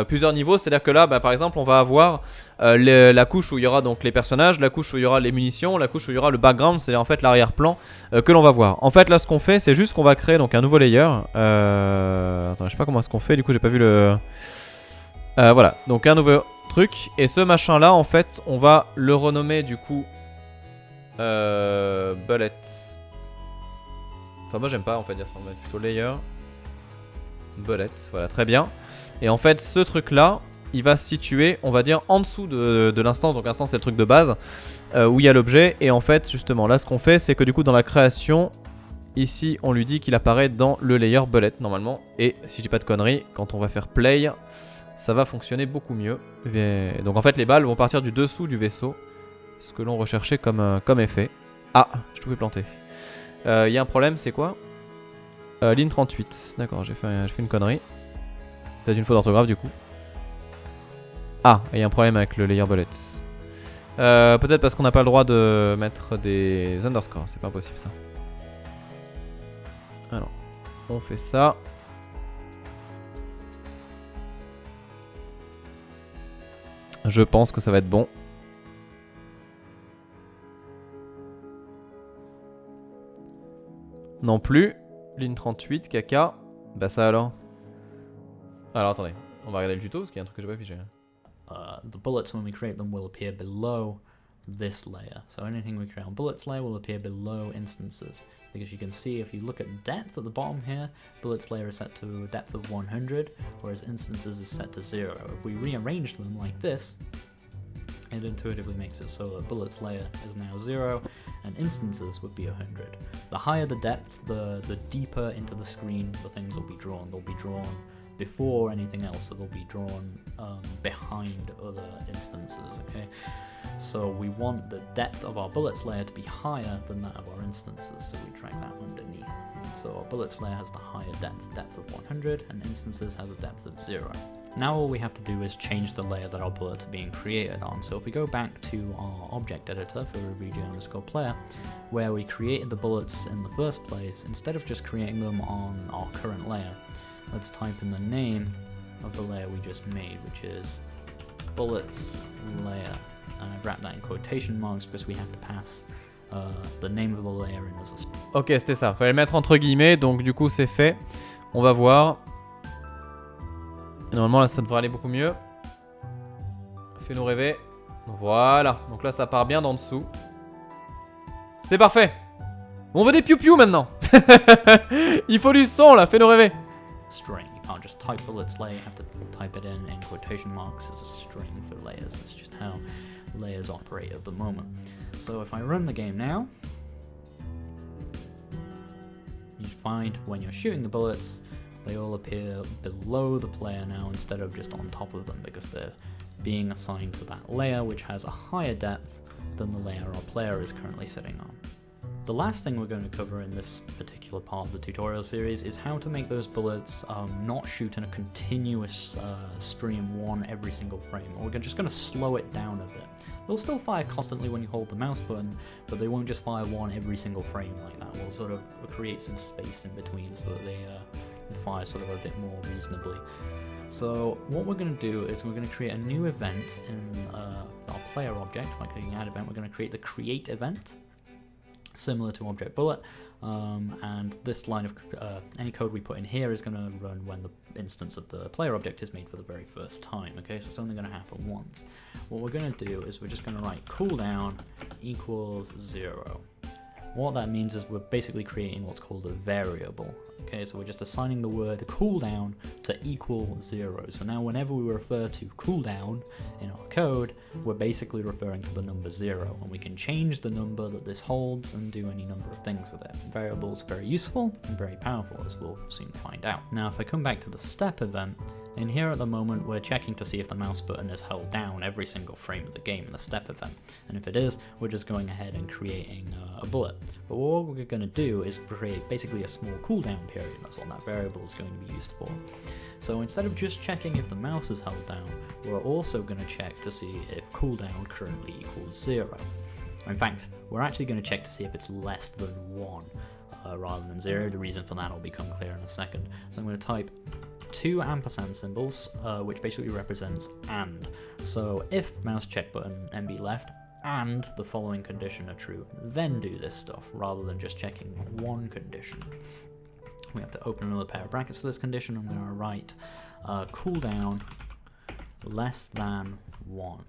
plusieurs niveaux. C'est-à-dire que là, bah, par exemple, on va avoir la couche où il y aura donc les personnages, la couche où il y aura les munitions, la couche où il y aura le background, c'est en fait l'arrière-plan que l'on va voir. En fait, là, ce qu'on fait, c'est juste qu'on va créer donc un nouveau layer. Attends, je sais pas comment est-ce qu'on fait. Du coup, j'ai pas vu le. Voilà, donc un nouveau truc. Et ce machin-là, en fait, on va le renommer du coup bullet. Enfin moi j'aime pas en fait dire ça, on va mettre plutôt layer bullet, voilà très bien. Et en fait ce truc là il va se situer on va dire en dessous de l'instance, donc l'instance c'est le truc de base où il y a l'objet. Et en fait justement là ce qu'on fait c'est que du coup dans la création ici on lui dit qu'il apparaît dans le layer bullet normalement. Et si je dis pas de conneries, quand on va faire play ça va fonctionner beaucoup mieux. Et donc en fait les balles vont partir du dessous du vaisseau, ce que l'on recherchait comme effet. Ah, je pouvais planter. Y a un problème, c'est quoi Ligne 38. D'accord, j'ai fait une connerie. Peut-être une faute d'orthographe du coup. Ah, il y a un problème avec le layer bullets. Peut-être parce qu'on n'a pas le droit de mettre des underscores. C'est pas possible ça. Alors, on fait ça. Je pense que ça va être bon. Non plus. Ligne 38, caca. Bah ça alors. Alors attendez, on va regarder le tuto parce qu'il y a un truc que j'ai pas affiché. The bullets, when we create them, will appear below this layer. So anything we create on bullets layer will appear below instances. Because you can see if you look at depth at the bottom here, bullets layer is set to a depth of 100, whereas instances is set to 0. If we rearrange them like this, it intuitively makes it so that bullets layer is now 0 and instances would be 100. The higher the depth, the deeper into the screen the things will be drawn. They'll be drawn before anything else, so they'll be drawn behind other instances, okay? So we want the depth of our bullets layer to be higher than that of our instances, so we drag that underneath. So our bullets layer has the higher depth of 100, and instances has a depth of 0. Now all we have to do is change the layer that our bullets are being created on. So if we go back to our object editor for RubyGeo_player, where we created the bullets in the first place, instead of just creating them on our current layer, let's type in the name of the layer we just made, which is bullets layer. And I've wrapped that in quotation marks because we have to pass the name of the layer in as a string. Ok, c'était ça. Fallait le mettre entre guillemets, donc du coup c'est fait. On va voir. Et normalement là ça devrait aller beaucoup mieux. Fais-nous rêver. Voilà. Donc là ça part bien d'en dessous. C'est parfait. On veut des piou-piou maintenant. Il faut du son là, fais-nous rêver. String. You can't just type bullets layer, you have to type it in quotation marks as a string for layers. That's just how layers operate at the moment. So if I run the game now, you find when you're shooting the bullets, they all appear below the player now instead of just on top of them, because they're being assigned to that layer, which has a higher depth than the layer our player is currently sitting on. The last thing we're going to cover in this particular part of the tutorial series is how to make those bullets not shoot in a continuous stream one every single frame. Or we're just going to slow it down a bit. They'll still fire constantly when you hold the mouse button, but they won't just fire one every single frame like that. We'll sort of create some space in between so that they fire sort of a bit more reasonably. So what we're going to do is we're going to create a new event in our player object. By clicking add event, we're going to create the create event, similar to object bullet, and this line of any code we put in here is going to run when the instance of the player object is made for the very first time. Okay, so it's only going to happen once. What we're going to do is we're just going to write cooldown equals 0. What that means is we're basically creating what's called a variable. Okay, so we're just assigning the word cooldown to equal 0. So now whenever we refer to cooldown in our code, we're basically referring to the number 0, and we can change the number that this holds and do any number of things with it. Variable is very useful and very powerful, as we'll soon find out. Now if I come back to the step event, in here at the moment we're checking to see if the mouse button is held down every single frame of the game in the step event, and if it is, we're just going ahead and creating a bullet. But what we're going to do is create basically a small cooldown period. That's what that variable is going to be used for. So instead of just checking if the mouse is held down, we're also going to check to see if cooldown currently equals 0. In fact, we're actually going to check to see if it's less than 1 rather than 0. The reason for that will become clear in a second. So I'm going to type 2 ampersand symbols, which basically represents AND. So if mouse check button MB left and the following condition are true, then do this stuff, rather than just checking one condition. We have to open another pair of brackets for this condition. I'm going to write cooldown less than 1.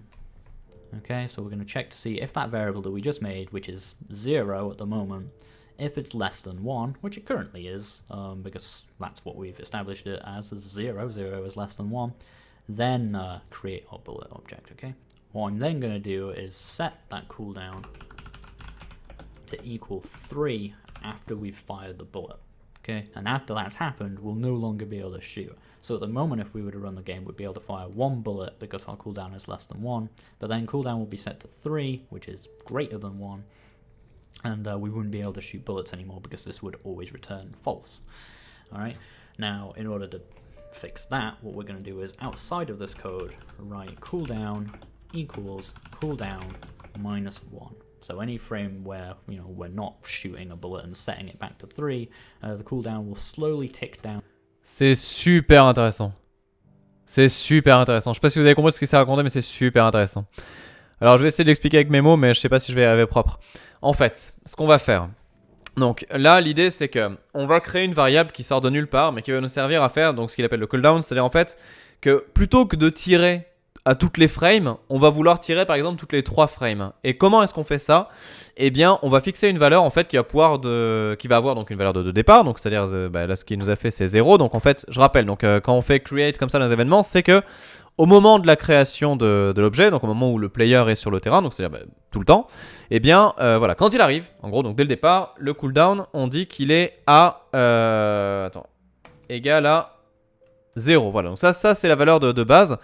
Okay, so we're going to check to see if that variable that we just made, which is 0 at the moment, if it's less than 1, which it currently is, because that's what we've established it as 0, 0 is less than 1, then create our bullet object, okay? What I'm then going to do is set that cooldown to equal 3 after we've fired the bullet, okay? And after that's happened, we'll no longer be able to shoot. So at the moment, if we were to run the game, we'd be able to fire 1 bullet because our cooldown is less than 1, but then cooldown will be set to 3, which is greater than 1, and we wouldn't be able to shoot bullets anymore because this would always return false. Alright, now in order to fix that, what we're going to do is outside of this code, write cooldown equals cooldown minus 1. So any frame where we're not shooting a bullet and setting it back to 3, the cooldown will slowly tick down. C'est super intéressant. C'est super intéressant. Je sais pas si vous avez compris ce qu'il s'est raconté, mais c'est super intéressant. Alors je vais essayer de l'expliquer avec mes mots, mais je sais pas si je vais y arriver propre. En fait, ce qu'on va faire. Donc là, l'idée c'est que on va créer une variable qui sort de nulle part, mais qui va nous servir à faire donc ce qu'il appelle le cooldown, c'est-à-dire en fait que plutôt que de tirer à toutes les frames, on va vouloir tirer par exemple toutes les 3 frames. Et comment est-ce qu'on fait ça? Eh bien, on va fixer une valeur en fait qui va avoir donc une valeur de départ, donc c'est-à-dire là ce qu'il nous a fait c'est 0. Donc en fait, je rappelle, donc quand on fait create comme ça dans les événements, c'est que au moment de la création de l'objet, donc au moment où le player est sur le terrain, donc c'est-à-dire tout le temps, eh bien voilà, quand il arrive, en gros, donc dès le départ, le cooldown, on dit qu'il est à égal à 0. Voilà, donc ça c'est la valeur de base.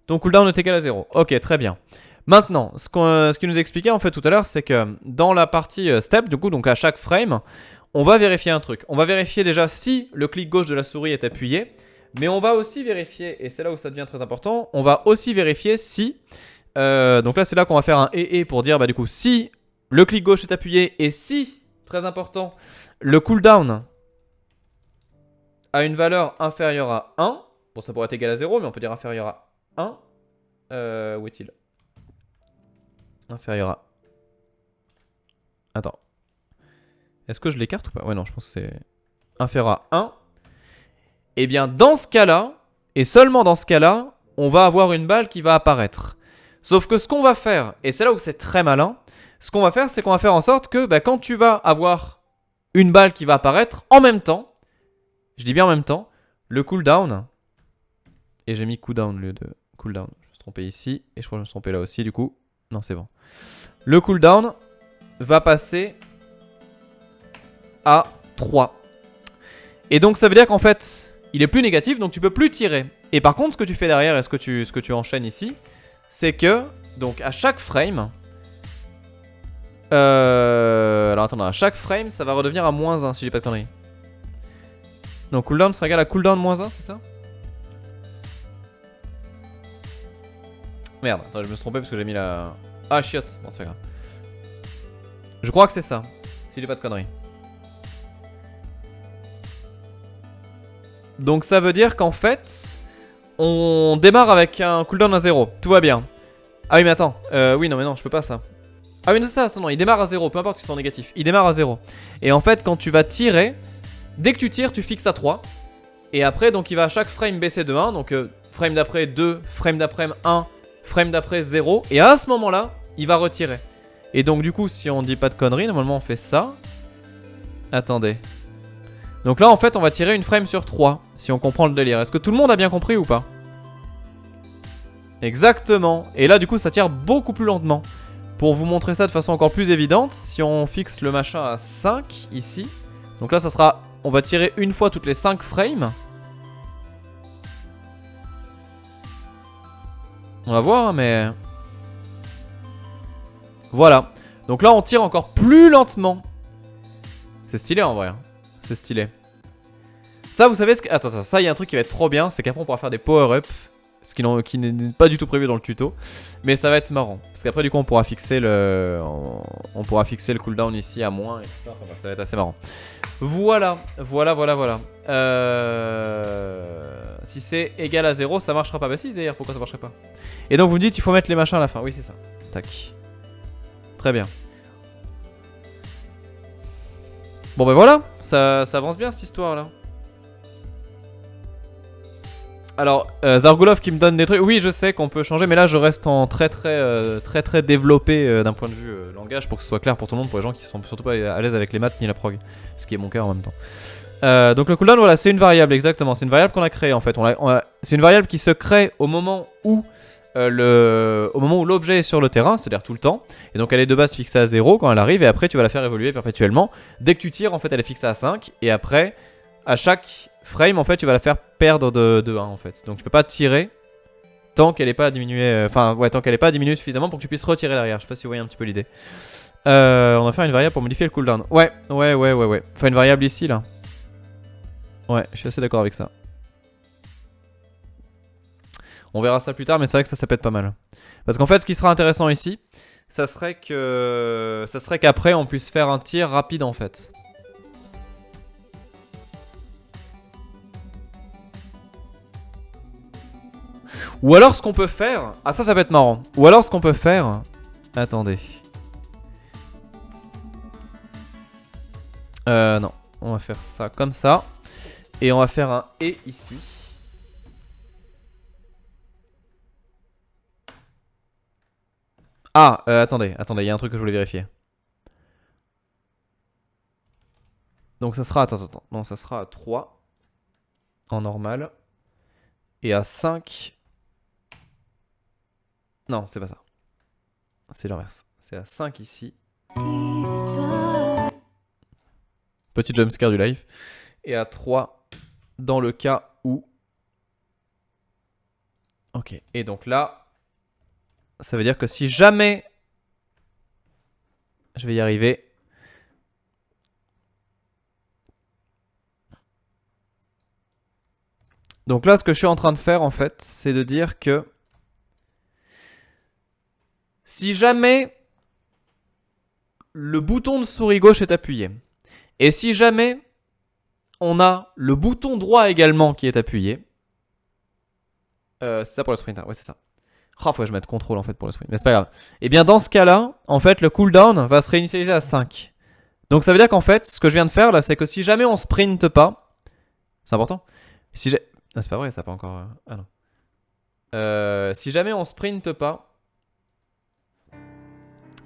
Donc cooldown est égal à 0. Ok, très bien. Maintenant, ce qu'il nous expliquait en fait tout à l'heure, c'est que dans la partie step, du coup, donc à chaque frame, on va vérifier un truc. On va vérifier déjà si le clic gauche de la souris est appuyé, mais on va aussi vérifier, et c'est là où ça devient très important, on va aussi vérifier si, donc là c'est là qu'on va faire un et pour dire du coup si le clic gauche est appuyé et si, très important, le cooldown a une valeur inférieure à 1, bon ça pourrait être égal à 0, mais on peut dire inférieur à 1, où est-il? Inférieur à... Attends. Est-ce que je l'écarte ou pas? Ouais non, je pense que c'est inférieur à 1. Et bien dans ce cas-là, et seulement dans ce cas-là, on va avoir une balle qui va apparaître. Sauf que ce qu'on va faire, et c'est là où c'est très malin, ce qu'on va faire, c'est qu'on va faire en sorte que quand tu vas avoir une balle qui va apparaître, en même temps, je dis bien en même temps, le cooldown, et j'ai mis cooldown au lieu de cooldown, je me suis trompé ici, et je crois que je me suis trompé là aussi, du coup, Non, c'est bon. Le cooldown va passer à 3. Et donc ça veut dire qu'en fait, il est plus négatif, donc tu peux plus tirer. Et par contre, ce que tu fais derrière et ce que tu enchaînes ici, c'est que, donc à chaque frame... alors attends, à chaque frame, ça va redevenir à -1 si j'ai pas de conneries. Donc cooldown sera égal à cooldown -1, c'est ça? Merde, attends, je me suis trompé parce que j'ai mis la... Ah, chiotte, bon c'est pas grave. Je crois que c'est ça, si j'ai pas de conneries. Donc ça veut dire qu'en fait, on démarre avec un cooldown à 0. Tout va bien. Ah oui mais attends, oui non mais non, je peux pas ça. Ah oui c'est ça, non, il démarre à 0, peu importe qu'ils sont négatifs. Il démarre à 0. Et en fait quand tu vas tirer, dès que tu tires tu fixes à 3. Et après donc il va à chaque frame baisser de 1. Donc frame d'après 2, frame d'après 1, frame d'après 0. Et à ce moment là, il va retirer. Et donc du coup si on dit pas de conneries, normalement on fait ça. Attendez. Donc là en fait on va tirer une frame sur 3, si on comprend le délire. Est-ce que tout le monde a bien compris ou pas? Exactement. Et là du coup ça tire beaucoup plus lentement. Pour vous montrer ça de façon encore plus évidente, si on fixe le machin à 5 ici. Donc là ça sera, on va tirer une fois toutes les 5 frames. On va voir hein, mais... Voilà. Donc là on tire encore plus lentement. C'est stylé en vrai. C'est stylé. Ça, vous savez ce que... Attends, ça, il y a un truc qui va être trop bien. C'est qu'après, on pourra faire des power-up. Ce qui n'est pas du tout prévu dans le tuto. Mais ça va être marrant. Parce qu'après, du coup, on pourra fixer le... On pourra fixer le cooldown ici à moins et tout ça. Enfin, ça va être assez marrant. Voilà. Si c'est égal à 0, ça marchera pas. Bah si, Zahir, pourquoi ça marcherait pas? Et donc, vous me dites, il faut mettre les machins à la fin. Oui, c'est ça. Tac. Très bien. Bon bah voilà, ça avance bien cette histoire là. Alors, Zargulov qui me donne des trucs. Oui, je sais qu'on peut changer, mais là je reste en très développé d'un point de vue langage pour que ce soit clair pour tout le monde, pour les gens qui sont surtout pas à l'aise avec les maths ni la prog. Ce qui est mon cas en même temps. Donc le cooldown, voilà, c'est une variable, exactement. C'est une variable qu'on a créée en fait. C'est une variable qui se crée au moment où l'objet est sur le terrain, c'est-à-dire tout le temps. Et donc elle est de base fixée à 0 quand elle arrive, et après tu vas la faire évoluer perpétuellement. Dès que tu tires, en fait, elle est fixée à 5, et après, à chaque frame, en fait, tu vas la faire perdre de 1 en fait. Donc tu peux pas tirer tant qu'elle n'est pas diminuée, tant qu'elle n'est pas diminuée suffisamment pour que tu puisses retirer derrière. Je sais pas si vous voyez un petit peu l'idée. On va faire une variable pour modifier le cooldown. Ouais. Enfin une variable ici là. Ouais, je suis assez d'accord avec ça. On verra ça plus tard, mais c'est vrai que ça peut être pas mal. Parce qu'en fait, ce qui sera intéressant ici, ça serait qu'après, on puisse faire un tir rapide en fait. Ou alors, ce qu'on peut faire... Ah, ça peut être marrant. Ou alors, ce qu'on peut faire... Attendez. Non. On va faire ça comme ça. Et on va faire un « et » ici. Ah, attendez, il y a un truc que je voulais vérifier. Donc ça sera, attends, non, ça sera à 3 en normal. Et à 5. Non, c'est pas ça. C'est l'inverse. C'est à 5 ici. Petit jumpscare du live. Et à 3 dans le cas où... Ok, et donc là... Ça veut dire que si jamais... Je vais y arriver. Donc là, ce que je suis en train de faire, en fait, c'est de dire que... Si jamais... Le bouton de souris gauche est appuyé. Et si jamais... On a le bouton droit également qui est appuyé. C'est ça pour le sprinter, ouais c'est ça. Oh, faut que je mette contrôle en fait pour le sprint, mais c'est pas grave. Et bien dans ce cas-là, en fait le cooldown va se réinitialiser à 5. Donc ça veut dire qu'en fait, ce que je viens de faire là, c'est que si jamais on sprinte pas, c'est important. Si j'ai... Ah, c'est pas vrai, ça n'a pas encore... Ah non. Si jamais on sprinte pas,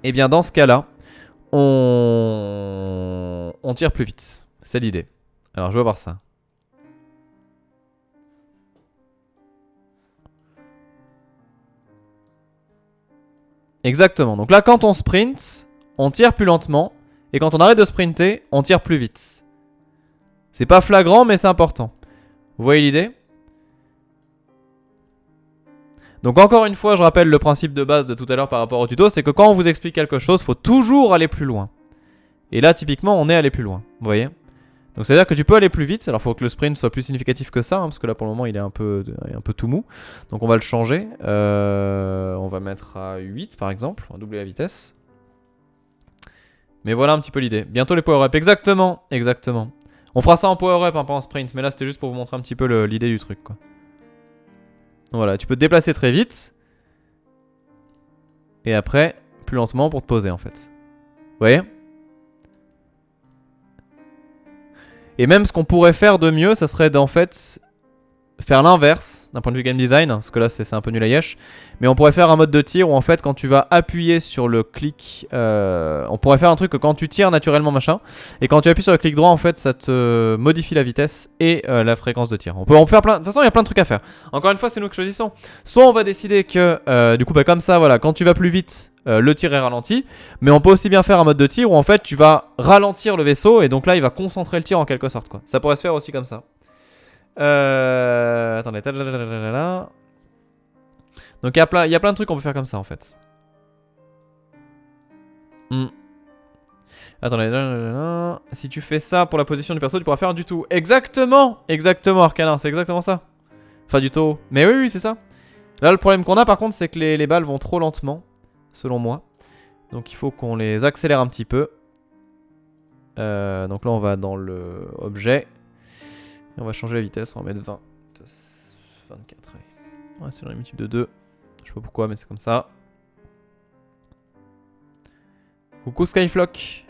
et bien dans ce cas-là, on tire plus vite. C'est l'idée. Alors je vais voir ça. Exactement. Donc là, quand on sprint, on tire plus lentement. Et quand on arrête de sprinter, on tire plus vite. C'est pas flagrant, mais c'est important. Vous voyez l'idée? Donc encore une fois, je rappelle le principe de base de tout à l'heure par rapport au tuto, c'est que quand on vous explique quelque chose, il faut toujours aller plus loin. Et là, typiquement, on est allé plus loin. Vous voyez? Donc ça veut dire que tu peux aller plus vite. Alors il faut que le sprint soit plus significatif que ça, hein, parce que là pour le moment il est un peu tout mou. Donc on va le changer. On va mettre à 8 par exemple. On va doubler la vitesse. Mais voilà un petit peu l'idée. Bientôt les power-up. Exactement. Exactement. On fera ça en power-up, hein, pas en sprint. Mais là c'était juste pour vous montrer un petit peu l'idée du truc, quoi. Voilà, tu peux te déplacer très vite. Et après, plus lentement pour te poser en fait. Vous voyez? Et même ce qu'on pourrait faire de mieux, ça serait d'en fait faire l'inverse d'un point de vue game design, parce que là c'est un peu nul à yesh. Mais on pourrait faire un mode de tir où en fait quand tu vas appuyer sur le clic, on pourrait faire un truc que quand tu tires naturellement machin, et quand tu appuies sur le clic droit en fait ça te modifie la vitesse et la fréquence de tir. On peut faire plein, de toute façon il y a plein de trucs à faire. Encore une fois c'est nous qui choisissons. Soit on va décider que du coup bah, comme ça voilà, quand tu vas plus vite, le tir est ralenti, mais on peut aussi bien faire un mode de tir où en fait tu vas ralentir le vaisseau et donc là il va concentrer le tir en quelque sorte, quoi. Ça pourrait se faire aussi comme ça. Attendez. Donc il y a plein de trucs qu'on peut faire comme ça en fait. Attendez. Si tu fais ça pour la position du perso, tu pourras faire du tout. Exactement, Arcanin, c'est exactement ça. Enfin du tout. Mais oui, c'est ça. Là le problème qu'on a par contre c'est que les balles vont trop lentement, selon moi. Donc il faut qu'on les accélère un petit peu. Donc là on va dans le objet. Et on va changer la vitesse, on va mettre 20. 24, allez. Ouais, c'est le multiple de 2. Je sais pas pourquoi, mais c'est comme ça. Coucou Skyflock.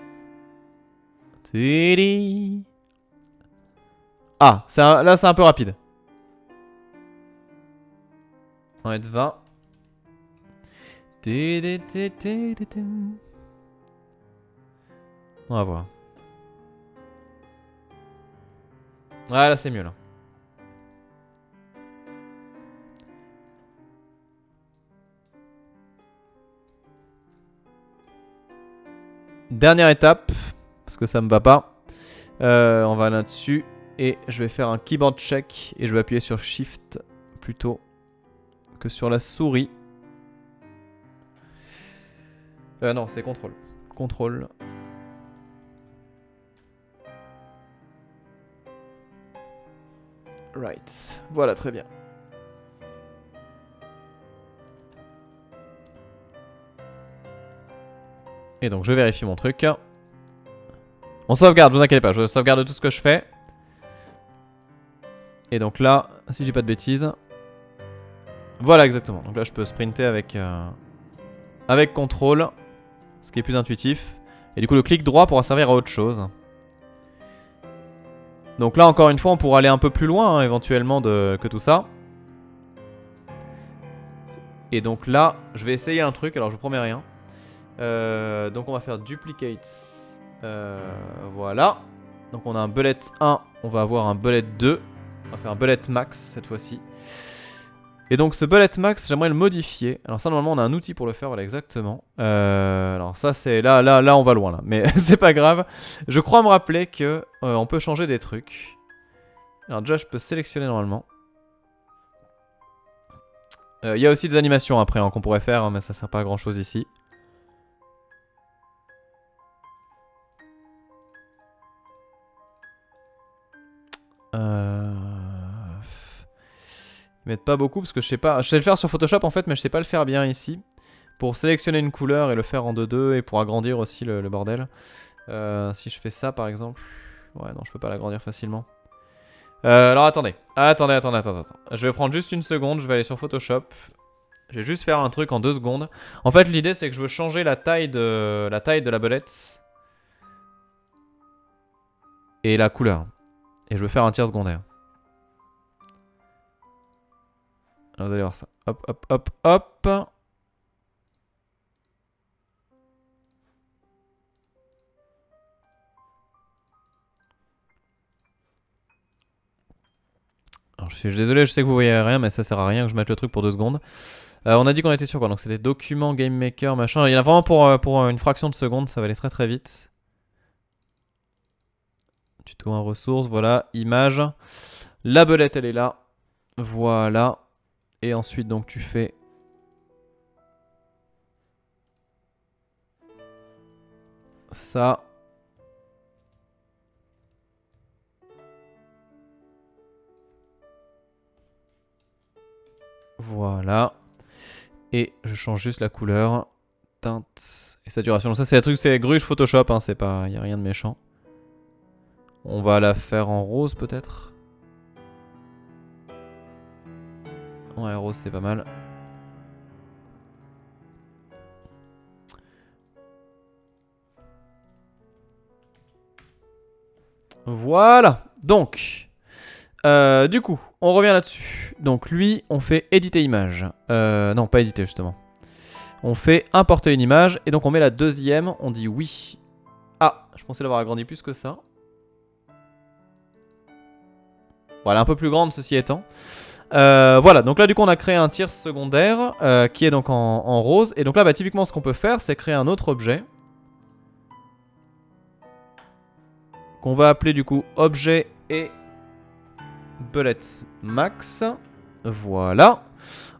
Ah, là c'est un peu rapide. On va mettre 20. On va voir. Ouais, là c'est mieux là. Dernière étape, parce que ça me va pas. On va là-dessus et je vais faire un keyboard check et je vais appuyer sur Shift plutôt que sur la souris. Non, c'est CTRL. CTRL. Right. Voilà, très bien. Et donc je vérifie mon truc. On sauvegarde, vous inquiétez pas, je sauvegarde tout ce que je fais. Et donc là, si j'ai pas de bêtises. Voilà exactement. Donc là je peux sprinter avec contrôle. Ce qui est plus intuitif. Et du coup le clic droit pourra servir à autre chose. Donc là encore une fois on pourra aller un peu plus loin hein, éventuellement que tout ça. Et donc là je vais essayer un truc, alors je vous promets rien. Donc on va faire duplicate. Voilà. Donc on a un bullet 1, on va avoir un bullet 2. On va faire un bullet max cette fois-ci. Et donc ce bullet max j'aimerais le modifier. Alors ça normalement on a un outil pour le faire, voilà exactement. Alors ça c'est là on va loin là. Mais c'est pas grave. Je crois me rappeler que on peut changer des trucs. Alors déjà je peux sélectionner normalement. Il y a aussi des animations après hein, qu'on pourrait faire hein, mais ça sert pas à grand chose ici. Ils mettent pas beaucoup parce que je sais pas. Je sais le faire sur Photoshop en fait, mais je sais pas le faire bien ici. Pour sélectionner une couleur et le faire en 2-2 et pour agrandir aussi le bordel. Si je fais ça par exemple. Ouais, non, je peux pas l'agrandir facilement. Alors attendez. Attends. Je vais prendre juste une seconde. Je vais aller sur Photoshop. Je vais juste faire un truc en 2 secondes. En fait, l'idée c'est que je veux changer la taille de la belette. Et la couleur. Et je veux faire un tir secondaire. Alors vous allez voir ça. Hop. Alors je suis désolé, je sais que vous voyez rien, mais ça sert à rien que je mette le truc pour 2 secondes. On a dit qu'on était sur quoi? Donc c'était document, game maker, machin. Il y en a vraiment pour une fraction de seconde, ça va aller très très vite. Tuto en ressources, voilà, image. La belette elle est là. Voilà. Et ensuite donc tu fais... ça. Voilà. Et je change juste la couleur. Teinte et saturation. Donc ça c'est un truc, c'est Gruge Photoshop, hein, c'est pas... y a rien de méchant. On va la faire en rose peut-être. Ouais, rose c'est pas mal. Voilà. Donc, du coup, on revient là-dessus. Donc lui, on fait éditer image. Non, pas éditer justement. On fait importer une image et donc on met la deuxième. On dit oui. Ah, je pensais l'avoir agrandi plus que ça. Bon, elle est un peu plus grande ceci étant. Voilà, donc là du coup on a créé un tiers secondaire qui est donc en rose. Et donc là bah, typiquement ce qu'on peut faire c'est créer un autre objet. Qu'on va appeler du coup objet et bullet max. Voilà.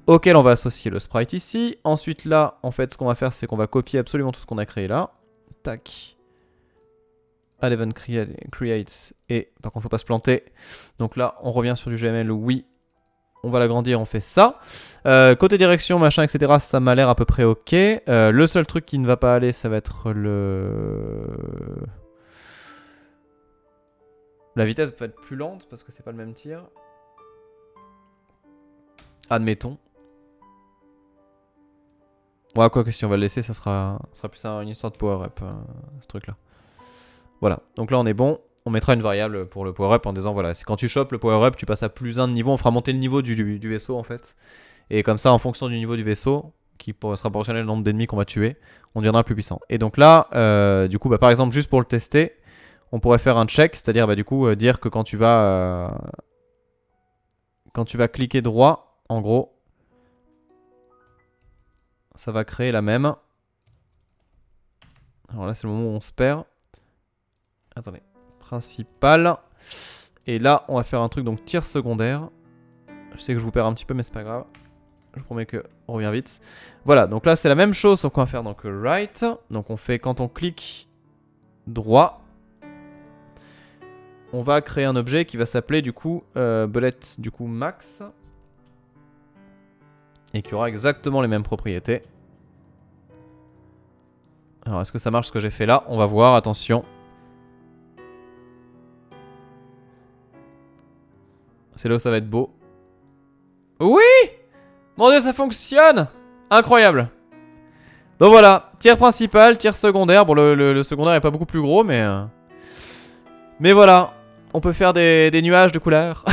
Auquel on va associer le sprite ici. Ensuite là en fait ce qu'on va faire c'est qu'on va copier absolument tout ce qu'on a créé là. Tac. Add event create. Et par contre faut pas se planter. Donc là on revient sur du GML, oui. On va l'agrandir, on fait ça. Côté direction, machin, etc. Ça m'a l'air à peu près ok. Le seul truc qui ne va pas aller, ça va être le... La vitesse peut être plus lente parce que c'est pas le même tir. Admettons. Ouais, quoi que si on va le laisser, ça sera plus une histoire de power-up, ce truc-là. Voilà, donc là on est bon. On mettra une variable pour le power-up en disant voilà, c'est quand tu chopes le power-up, tu passes à plus 1 de niveau. On fera monter le niveau du vaisseau en fait. Et comme ça, en fonction du niveau du vaisseau, qui sera proportionnel au nombre d'ennemis qu'on va tuer, on deviendra plus puissant. Et donc là, du coup, bah, par exemple, juste pour le tester, on pourrait faire un check, c'est-à-dire bah, du coup dire que quand tu vas cliquer droit, en gros, ça va créer la même. Alors là, c'est le moment où on se perd. Attendez. Principal. Et là, on va faire un truc, donc tir secondaire. Je sais que je vous perds un petit peu, mais c'est pas grave. Je vous promets qu'on revient vite. Voilà, donc là, c'est la même chose, sauf qu'on va faire donc right. Donc on fait, quand on clique droit, on va créer un objet qui va s'appeler du coup bullet du coup max. Et qui aura exactement les mêmes propriétés. Alors, est-ce que ça marche ce que j'ai fait là? On va voir, attention. C'est là où ça va être beau. Oui! Mon dieu, ça fonctionne! Incroyable! Donc voilà, tir principal, tir secondaire. Bon, le secondaire est pas beaucoup plus gros, mais... Mais voilà, on peut faire des nuages de couleurs.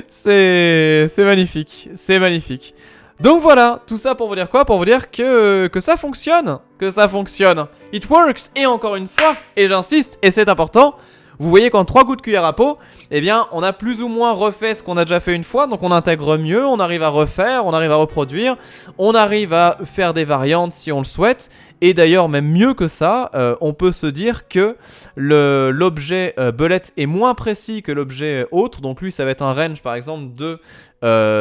C'est magnifique, c'est magnifique. Donc voilà, tout ça pour vous dire quoi? Pour vous dire que ça fonctionne. Que ça fonctionne. It works, et encore une fois, et j'insiste, et c'est important... Vous voyez qu'en 3 coups de cuillère à peau, eh bien, on a plus ou moins refait ce qu'on a déjà fait une fois. Donc on intègre mieux, on arrive à refaire, on arrive à reproduire, on arrive à faire des variantes si on le souhaite. Et d'ailleurs, même mieux que ça, on peut se dire que l'objet bullet est moins précis que l'objet autre. Donc lui, ça va être un range par exemple de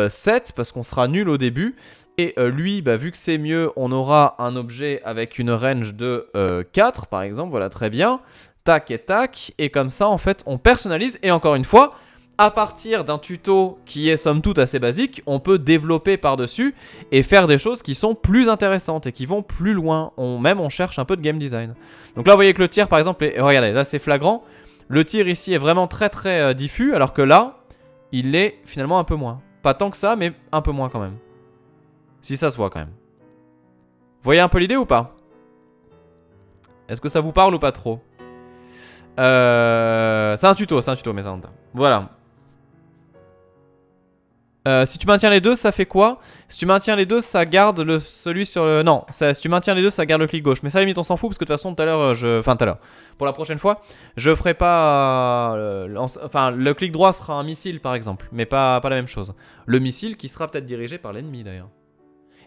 7 parce qu'on sera nul au début. Et lui, bah, vu que c'est mieux, on aura un objet avec une range de 4 par exemple. Voilà, très bien. Tac et tac, et comme ça en fait on personnalise, et encore une fois, à partir d'un tuto qui est somme toute assez basique, on peut développer par-dessus et faire des choses qui sont plus intéressantes et qui vont plus loin. Même on cherche un peu de game design. Donc là vous voyez que le tir par exemple, regardez, là c'est flagrant, le tir ici est vraiment très très diffus, alors que là, il est finalement un peu moins. Pas tant que ça, mais un peu moins quand même. Si ça se voit quand même. Vous voyez un peu l'idée ou pas? Est-ce que ça vous parle ou pas trop? C'est un tuto, mes Voilà. Si tu maintiens les deux, ça fait quoi? Si tu maintiens les deux, ça garde celui sur le... Non, si tu maintiens les deux, ça garde le clic gauche. Mais ça, limite, on s'en fout parce que de toute façon, tout à l'heure, Enfin, tout à l'heure. Pour la prochaine fois, je ferai pas... Enfin, le clic droit sera un missile, par exemple. Mais pas la même chose. Le missile qui sera peut-être dirigé par l'ennemi, d'ailleurs.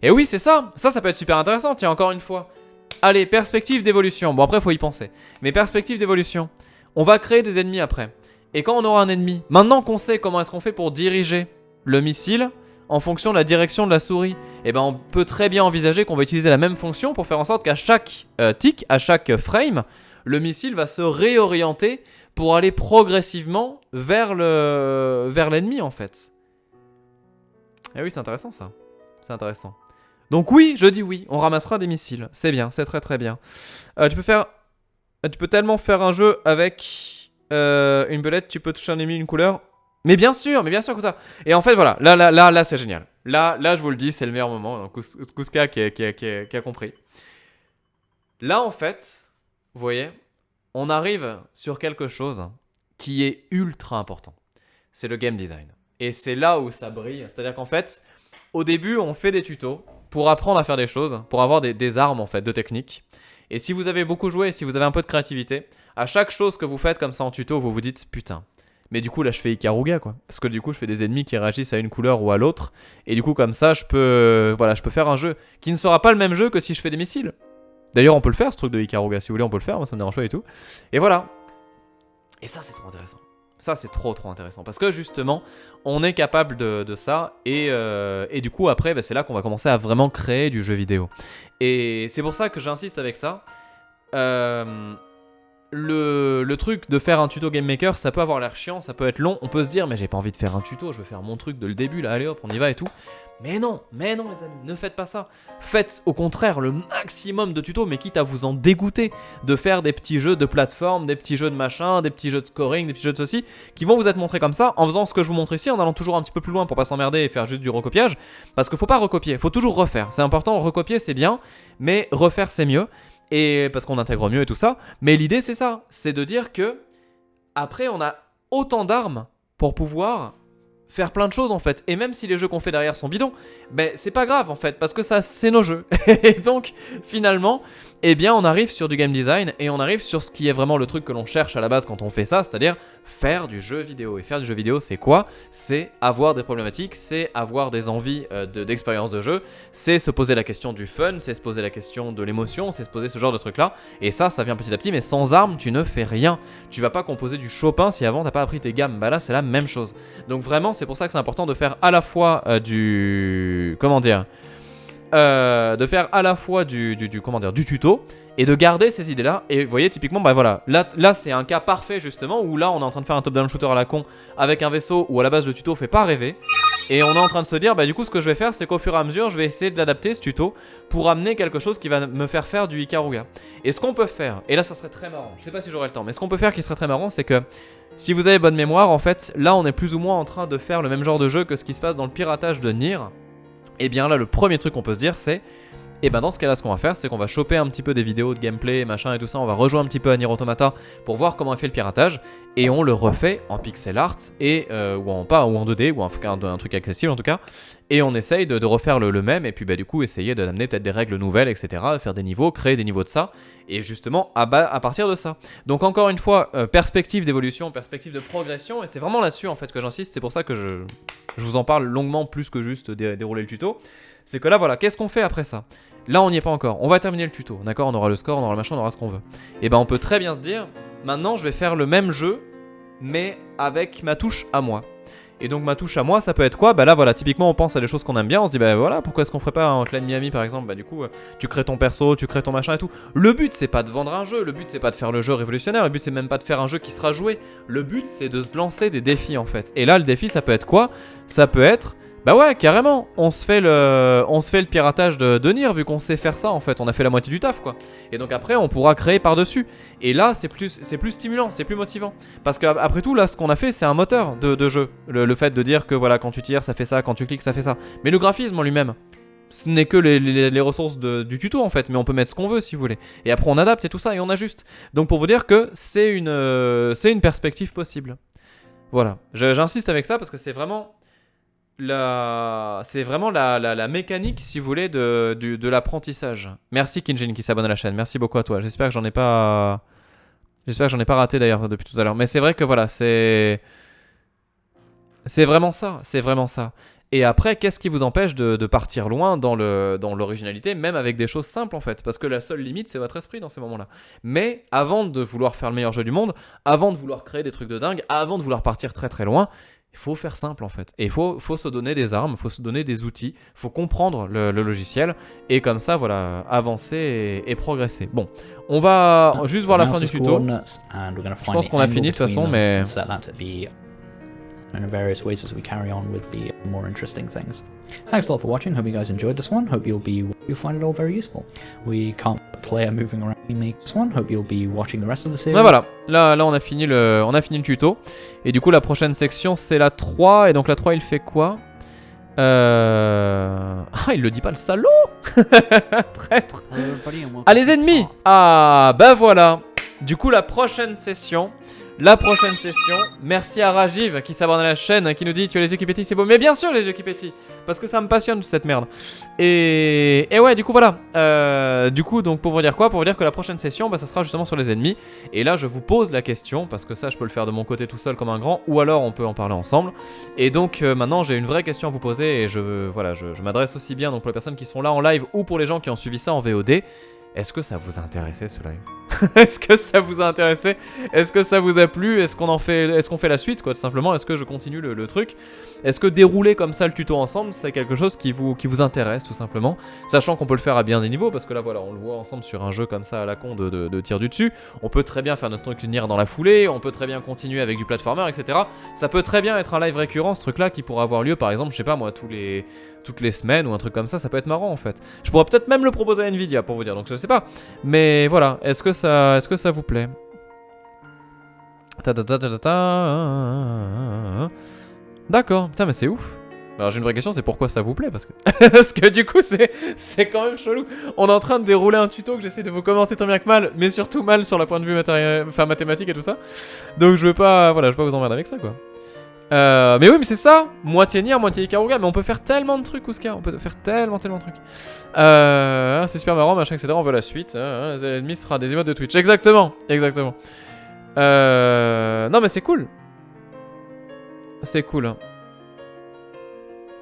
Et oui, c'est ça. Ça peut être super intéressant, tiens, encore une fois. Allez, perspective d'évolution. Bon, après, il faut y penser. Mais perspective d'évolution. On va créer des ennemis après. Et quand on aura un ennemi, maintenant qu'on sait comment est-ce qu'on fait pour diriger le missile en fonction de la direction de la souris, et ben on peut très bien envisager qu'on va utiliser la même fonction pour faire en sorte qu'à chaque tick, à chaque frame, le missile va se réorienter pour aller progressivement vers l'ennemi en fait. Et oui, c'est intéressant ça. C'est intéressant. Donc oui, je dis oui, on ramassera des missiles. C'est bien, c'est très très bien. Tu peux tellement faire un jeu avec une belette, tu peux toucher un ennemi, une couleur. Mais bien sûr que ça. Et en fait, voilà, là, c'est génial. Là, je vous le dis, c'est le meilleur moment. Donc, Kouska qui a compris. Là, en fait, vous voyez, on arrive sur quelque chose qui est ultra important. C'est le game design. Et c'est là où ça brille. C'est-à-dire qu'en fait, au début, on fait des tutos pour apprendre à faire des choses, pour avoir des armes, en fait, de techniques. Et si vous avez beaucoup joué, si vous avez un peu de créativité, à chaque chose que vous faites comme ça en tuto, vous vous dites, putain. Mais du coup, là, je fais Ikaruga, quoi. Parce que du coup, je fais des ennemis qui réagissent à une couleur ou à l'autre. Et du coup, comme ça, je peux faire un jeu qui ne sera pas le même jeu que si je fais des missiles. D'ailleurs, on peut le faire, ce truc de Ikaruga. Si vous voulez, on peut le faire. Moi, ça me dérange pas du tout. Et voilà. Et ça, c'est trop intéressant. Ça, c'est trop intéressant. Parce que justement, on est capable de ça. Et du coup, après, c'est là qu'on va commencer à vraiment créer du jeu vidéo. Et c'est pour ça que j'insiste avec ça. Le truc de faire un tuto Game Maker, ça peut avoir l'air chiant, ça peut être long. On peut se dire, mais j'ai pas envie de faire un tuto, je veux faire mon truc dès le début, là, allez hop, on y va et tout. Mais non, les amis, ne faites pas ça. Faites au contraire le maximum de tutos, mais quitte à vous en dégoûter de faire des petits jeux de plateforme, des petits jeux de machin, des petits jeux de scoring, des petits jeux de ceci, qui vont vous être montrés comme ça, en faisant ce que je vous montre ici, en allant toujours un petit peu plus loin pour pas s'emmerder et faire juste du recopiage. Parce qu'il faut pas recopier, faut toujours refaire. C'est important, recopier c'est bien, mais refaire c'est mieux. Et parce qu'on intègre mieux et tout ça. Mais l'idée, c'est ça. C'est de dire que, après, on a autant d'armes pour pouvoir faire plein de choses, en fait. Et même si les jeux qu'on fait derrière sont bidons, ben, c'est pas grave, en fait. Parce que ça, c'est nos jeux. Et donc, finalement, eh bien, on arrive sur du game design. Et on arrive sur ce qui est vraiment le truc que l'on cherche à la base quand on fait ça. C'est-à-dire faire du jeu vidéo. Et faire du jeu vidéo, c'est quoi? C'est avoir des problématiques. C'est avoir des envies d'expérience de jeu. C'est se poser la question du fun. C'est se poser la question de l'émotion. C'est se poser ce genre de trucs-là. Et ça vient petit à petit. Mais sans armes, tu ne fais rien. Tu vas pas composer du Chopin si avant, t'as pas appris tes gammes. Bah là, c'est la même chose. Donc vraiment, c'est pour ça que c'est important de faire à la fois du... Comment dire de faire à la fois du tuto et de garder ces idées là. Et vous voyez typiquement bah voilà, là c'est un cas parfait justement où là on est en train de faire un top down shooter à la con avec un vaisseau où à la base le tuto fait pas rêver. Et on est en train de se dire bah du coup ce que je vais faire c'est qu'au fur et à mesure je vais essayer de l'adapter ce tuto pour amener quelque chose qui va me faire du Ikaruga. Et ce qu'on peut faire, et là ça serait très marrant, je sais pas si j'aurai le temps, mais ce qu'on peut faire qui serait très marrant c'est que si vous avez bonne mémoire en fait là on est plus ou moins en train de faire le même genre de jeu que ce qui se passe dans le piratage de Nier. Et bien là le premier truc qu'on peut se dire c'est et ben dans ce cas là ce qu'on va faire c'est qu'on va choper un petit peu des vidéos de gameplay machin et tout ça, on va rejoindre un petit peu à Nier Automata pour voir comment on fait le piratage et on le refait en pixel art et ou en 2D ou un truc accessible en tout cas et on essaye de refaire le même et puis bah du coup essayer d'amener peut-être des règles nouvelles etc, faire des niveaux, créer des niveaux de ça et justement à partir de ça. Donc encore une fois perspective d'évolution, perspective de progression et c'est vraiment là-dessus en fait que j'insiste, c'est pour ça que je vous en parle longuement plus que juste dérouler le tuto. C'est que là voilà, qu'est-ce qu'on fait après ça? Là on n'y est pas encore, on va terminer le tuto, d'accord? On aura le score, on aura le machin, on aura ce qu'on veut. Et ben on peut très bien se dire, maintenant je vais faire le même jeu, mais avec ma touche à moi. Et donc ma touche à moi ça peut être quoi? Bah là voilà, typiquement on pense à des choses qu'on aime bien, on se dit bah voilà, pourquoi est-ce qu'on ferait pas un Hotline Miami par exemple? Bah du coup tu crées ton perso, tu crées ton machin et tout. Le but c'est pas de vendre un jeu, le but c'est pas de faire le jeu révolutionnaire, le but c'est même pas de faire un jeu qui sera joué. Le but c'est de se lancer des défis en fait. Et là le défi ça peut être quoi? Ça peut être... Bah ouais, carrément, on se fait le piratage de Nier, vu qu'on sait faire ça en fait, on a fait la moitié du taf quoi. Et donc après on pourra créer par-dessus. Et là c'est plus stimulant, c'est plus motivant. Parce qu'après tout là ce qu'on a fait c'est un moteur de jeu. Le fait de dire que voilà quand tu tires ça fait ça, quand tu cliques ça fait ça. Mais le graphisme en lui-même, ce n'est que les ressources du tuto en fait, mais on peut mettre ce qu'on veut si vous voulez. Et après on adapte et tout ça et on ajuste. Donc pour vous dire que c'est une perspective possible. Voilà, j'insiste avec ça parce que c'est vraiment... c'est vraiment la mécanique, si vous voulez, de l'apprentissage. Merci Kinjin qui s'abonne à la chaîne. Merci beaucoup à toi. J'espère que j'en ai pas raté d'ailleurs depuis tout à l'heure. Mais c'est vrai que voilà, c'est vraiment ça. C'est vraiment ça. Et après, qu'est-ce qui vous empêche de partir loin dans l'originalité, même avec des choses simples en fait? Parce que la seule limite, c'est votre esprit dans ces moments-là. Mais avant de vouloir faire le meilleur jeu du monde, avant de vouloir créer des trucs de dingue, avant de vouloir partir très très loin, il faut faire simple en fait. Et il faut se donner des armes, il faut se donner des outils, il faut comprendre le logiciel. Et comme ça, voilà, avancer et progresser. Bon, on va juste voir la fin du tuto. Je pense qu'on a fini de toute façon, mais... and in various ways as we carry on with the more interesting things. Thanks a lot for watching, hope you guys enjoyed this one, hope you'll find it all very useful. We can't play a moving around make this one, hope you'll be watching the rest of the series. Ah, voilà, là on a fini le tuto, et du coup la prochaine section c'est la 3, et donc la 3 il fait quoi? Ah, il le dit pas le salaud. Traître. Ah, les ennemis. Ah, bah voilà. Du coup la prochaine session... merci à Rajiv qui s'abonne à la chaîne, qui nous dit tu as les yeux qui pétillent, c'est beau. Mais bien sûr les yeux qui pétillent, parce que ça me passionne cette merde. Et ouais, du coup voilà. Du coup, donc pour vous dire quoi? Pour vous dire que la prochaine session, bah, ça sera justement sur les ennemis. Et là je vous pose la question, parce que ça je peux le faire de mon côté tout seul comme un grand, ou alors on peut en parler ensemble. Et donc maintenant j'ai une vraie question à vous poser, et je m'adresse aussi bien donc pour les personnes qui sont là en live, ou pour les gens qui ont suivi ça en VOD. Est-ce que ça vous a intéressé ce live? Est-ce que ça vous a intéressé? Est-ce que ça vous a plu? Est-ce qu'on fait la suite quoi, tout simplement? Est-ce que je continue le truc? Est-ce que dérouler comme ça le tuto ensemble, c'est quelque chose qui vous intéresse tout simplement? Sachant qu'on peut le faire à bien des niveaux, parce que là voilà, on le voit ensemble sur un jeu comme ça à la con de tir du dessus. On peut très bien faire notre truc Nier dans la foulée, on peut très bien continuer avec du platformer, etc. Ça peut très bien être un live récurrent ce truc là, qui pourra avoir lieu par exemple, je sais pas moi, toutes les semaines ou un truc comme ça peut être marrant en fait. Je pourrais peut-être même le proposer à Nvidia pour vous dire, donc je sais pas. Mais voilà, est-ce que ça vous plaît? D'accord, putain mais c'est ouf. Alors j'ai une vraie question, c'est pourquoi ça vous plaît? Parce que du coup c'est quand même chelou. On est en train de dérouler un tuto que j'essaie de vous commenter tant bien que mal, mais surtout mal sur la point de vue mathématique et tout ça. Donc je veux pas vous emmerder avec ça quoi. Mais oui, mais c'est ça, moitié Nier, moitié Ikaruga, mais on peut faire tellement de trucs, Ouska, on peut faire tellement de trucs. C'est super marrant, machin, etc. On veut la suite. L'ennemi sera des emotes de Twitch. Exactement. Non, mais c'est cool. C'est cool.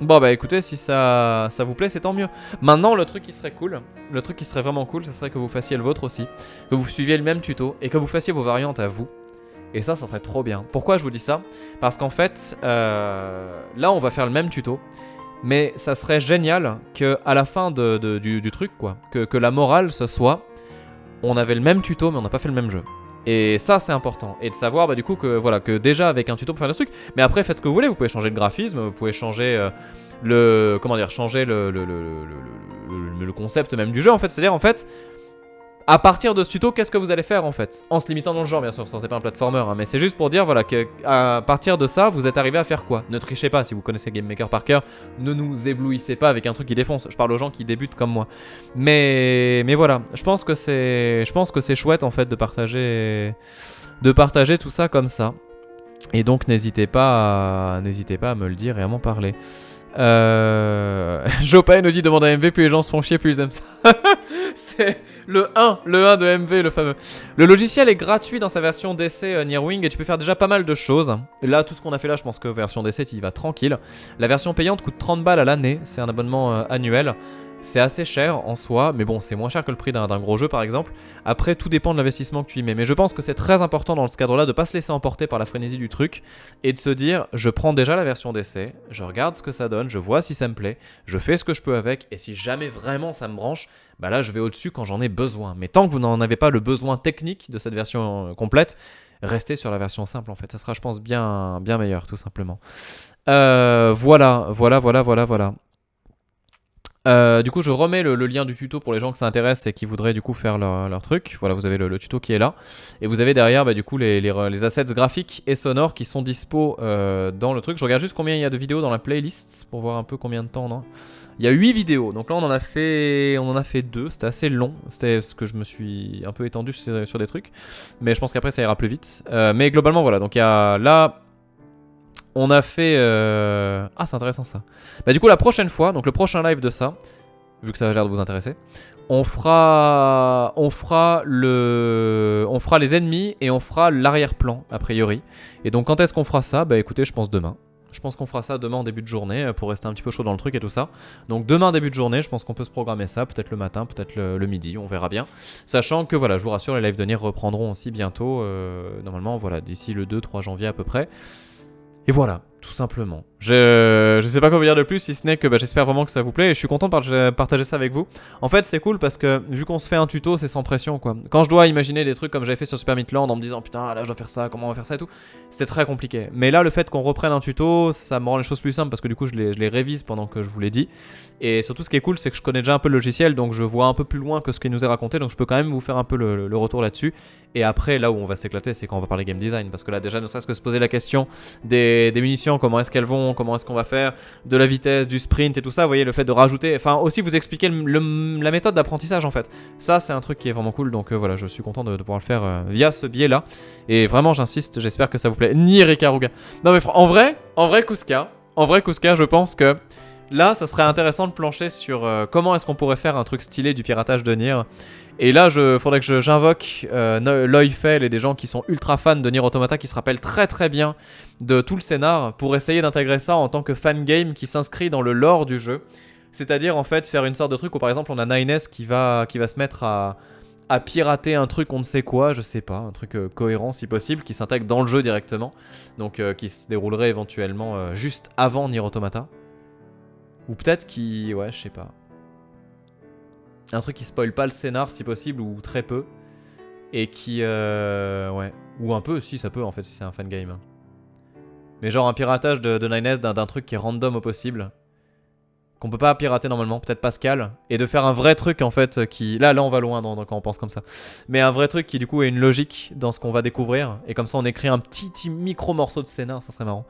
Bon, bah écoutez, si ça vous plaît, c'est tant mieux. Maintenant, le truc qui serait cool, le truc qui serait vraiment cool, ce serait que vous fassiez le vôtre aussi, que vous suiviez le même tuto et que vous fassiez vos variantes à vous. Et ça serait trop bien. Pourquoi je vous dis ça? Parce qu'en fait, là on va faire le même tuto, mais ça serait génial que à la fin du truc, quoi, que la morale ce soit, on avait le même tuto mais on n'a pas fait le même jeu. Et ça c'est important. Et de savoir bah, du coup que voilà, que déjà avec un tuto pour faire le truc, mais après faites ce que vous voulez, vous pouvez changer le graphisme, vous pouvez changer changer le concept même du jeu en fait. C'est-à-dire en fait, à partir de ce tuto, qu'est-ce que vous allez faire en fait? En se limitant dans le genre, bien sûr, sortez pas un platformer, hein, mais c'est juste pour dire voilà, qu'à partir de ça, vous êtes arrivé à faire quoi? Ne trichez pas, si vous connaissez Game Maker par cœur, ne nous éblouissez pas avec un truc qui défonce. Je parle aux gens qui débutent comme moi. Mais voilà, je pense que c'est chouette en fait de partager tout ça comme ça. Et donc n'hésitez pas à me le dire et à m'en parler. Jopin nous dit demande à MV, plus les gens se font chier, plus ils aiment ça. C'est le 1 de MV, le fameux. Le logiciel est gratuit dans sa version d'essai Nearwing et tu peux faire déjà pas mal de choses. Et là, tout ce qu'on a fait là, je pense que version d'essai, tu y vas tranquille. La version payante coûte 30 balles à l'année, c'est un abonnement annuel. C'est assez cher en soi, mais bon, c'est moins cher que le prix d'un gros jeu par exemple. Après, tout dépend de l'investissement que tu y mets. Mais je pense que c'est très important dans ce cadre-là de pas se laisser emporter par la frénésie du truc et de se dire, je prends déjà la version d'essai, je regarde ce que ça donne, je vois si ça me plaît, je fais ce que je peux avec, et si jamais vraiment ça me branche, bah là je vais au-dessus quand j'en ai besoin. Mais tant que vous n'en avez pas le besoin technique de cette version complète, restez sur la version simple en fait. Ça sera, je pense, bien meilleur tout simplement. Voilà. Du coup je remets le lien du tuto pour les gens que ça intéresse et qui voudraient du coup faire leur truc. Voilà, vous avez le tuto qui est là. Et vous avez derrière bah, du coup les assets graphiques et sonores qui sont dispo dans le truc. Je regarde juste combien il y a de vidéos dans la playlist pour voir un peu combien de temps non. Il y a 8 vidéos, donc là on en a fait 2, c'était assez long. C'était ce que je me suis un peu étendu sur des trucs. Mais je pense qu'après ça ira plus vite. Mais globalement voilà, donc il y a là on a fait... Ah, c'est intéressant ça. Bah du coup, la prochaine fois, donc le prochain live de ça, vu que ça a l'air de vous intéresser, on fera les ennemis et on fera l'arrière-plan, a priori. Et donc quand est-ce qu'on fera ça? Bah écoutez, je pense demain. Je pense qu'on fera ça demain en début de journée pour rester un petit peu chaud dans le truc et tout ça. Donc demain début de journée, je pense qu'on peut se programmer ça, peut-être le matin, peut-être le midi, on verra bien. Sachant que voilà, je vous rassure, les lives de Nier reprendront aussi bientôt, normalement voilà, d'ici le 2-3 janvier à peu près. Et voilà, tout simplement. Je sais pas quoi vous dire de plus, si ce n'est que bah, j'espère vraiment que ça vous plaît et je suis content de partager ça avec vous. En fait, c'est cool parce que vu qu'on se fait un tuto, c'est sans pression quoi. Quand je dois imaginer des trucs comme j'avais fait sur Super Meat Land en me disant putain là je dois faire ça, comment on va faire ça et tout, c'était très compliqué. Mais là, le fait qu'on reprenne un tuto, ça me rend les choses plus simples parce que du coup je les révise pendant que je vous l'ai dit. Et surtout, ce qui est cool, c'est que je connais déjà un peu le logiciel, donc je vois un peu plus loin que ce qui nous est raconté, donc je peux quand même vous faire un peu le retour là-dessus. Et après, là où on va s'éclater, c'est quand on va parler game design, parce que là déjà, ne serait-ce que se poser la question des munitions, comment est-ce qu'elles vont, comment est-ce qu'on va faire, de la vitesse, du sprint et tout ça, vous voyez, le fait de rajouter, enfin aussi vous expliquer la méthode d'apprentissage en fait. Ça, c'est un truc qui est vraiment cool, donc voilà, je suis content de pouvoir le faire via ce biais-là. Et vraiment, j'insiste, j'espère que ça vous plaît. Ni Rikaruga. Non mais en vrai, Kouska, je pense que là, ça serait intéressant de plancher sur comment est-ce qu'on pourrait faire un truc stylé du piratage de Nier. Et là, faudrait que j'invoque Loyfel et des gens qui sont ultra fans de Nier Automata, qui se rappellent très très bien de tout le scénar, pour essayer d'intégrer ça en tant que fan game qui s'inscrit dans le lore du jeu. C'est-à-dire en fait faire une sorte de truc où par exemple on a Nines qui va se mettre à pirater un truc on ne sait quoi, je sais pas, un truc cohérent si possible, qui s'intègre dans le jeu directement, donc qui se déroulerait éventuellement juste avant Nier Automata. Ou peut-être qui... ouais, je sais pas. Un truc qui spoil pas le scénar si possible, ou très peu. Et qui... ouais. Ou un peu, si ça peut en fait, si c'est un fangame. Mais genre un piratage de Nines d'un truc qui est random au possible. Qu'on peut pas pirater normalement, peut-être Pascal. Et de faire un vrai truc en fait qui... Là on va loin quand on pense comme ça. Mais un vrai truc qui du coup a une logique dans ce qu'on va découvrir. Et comme ça on écrit un petit micro morceau de scénar, ça serait marrant.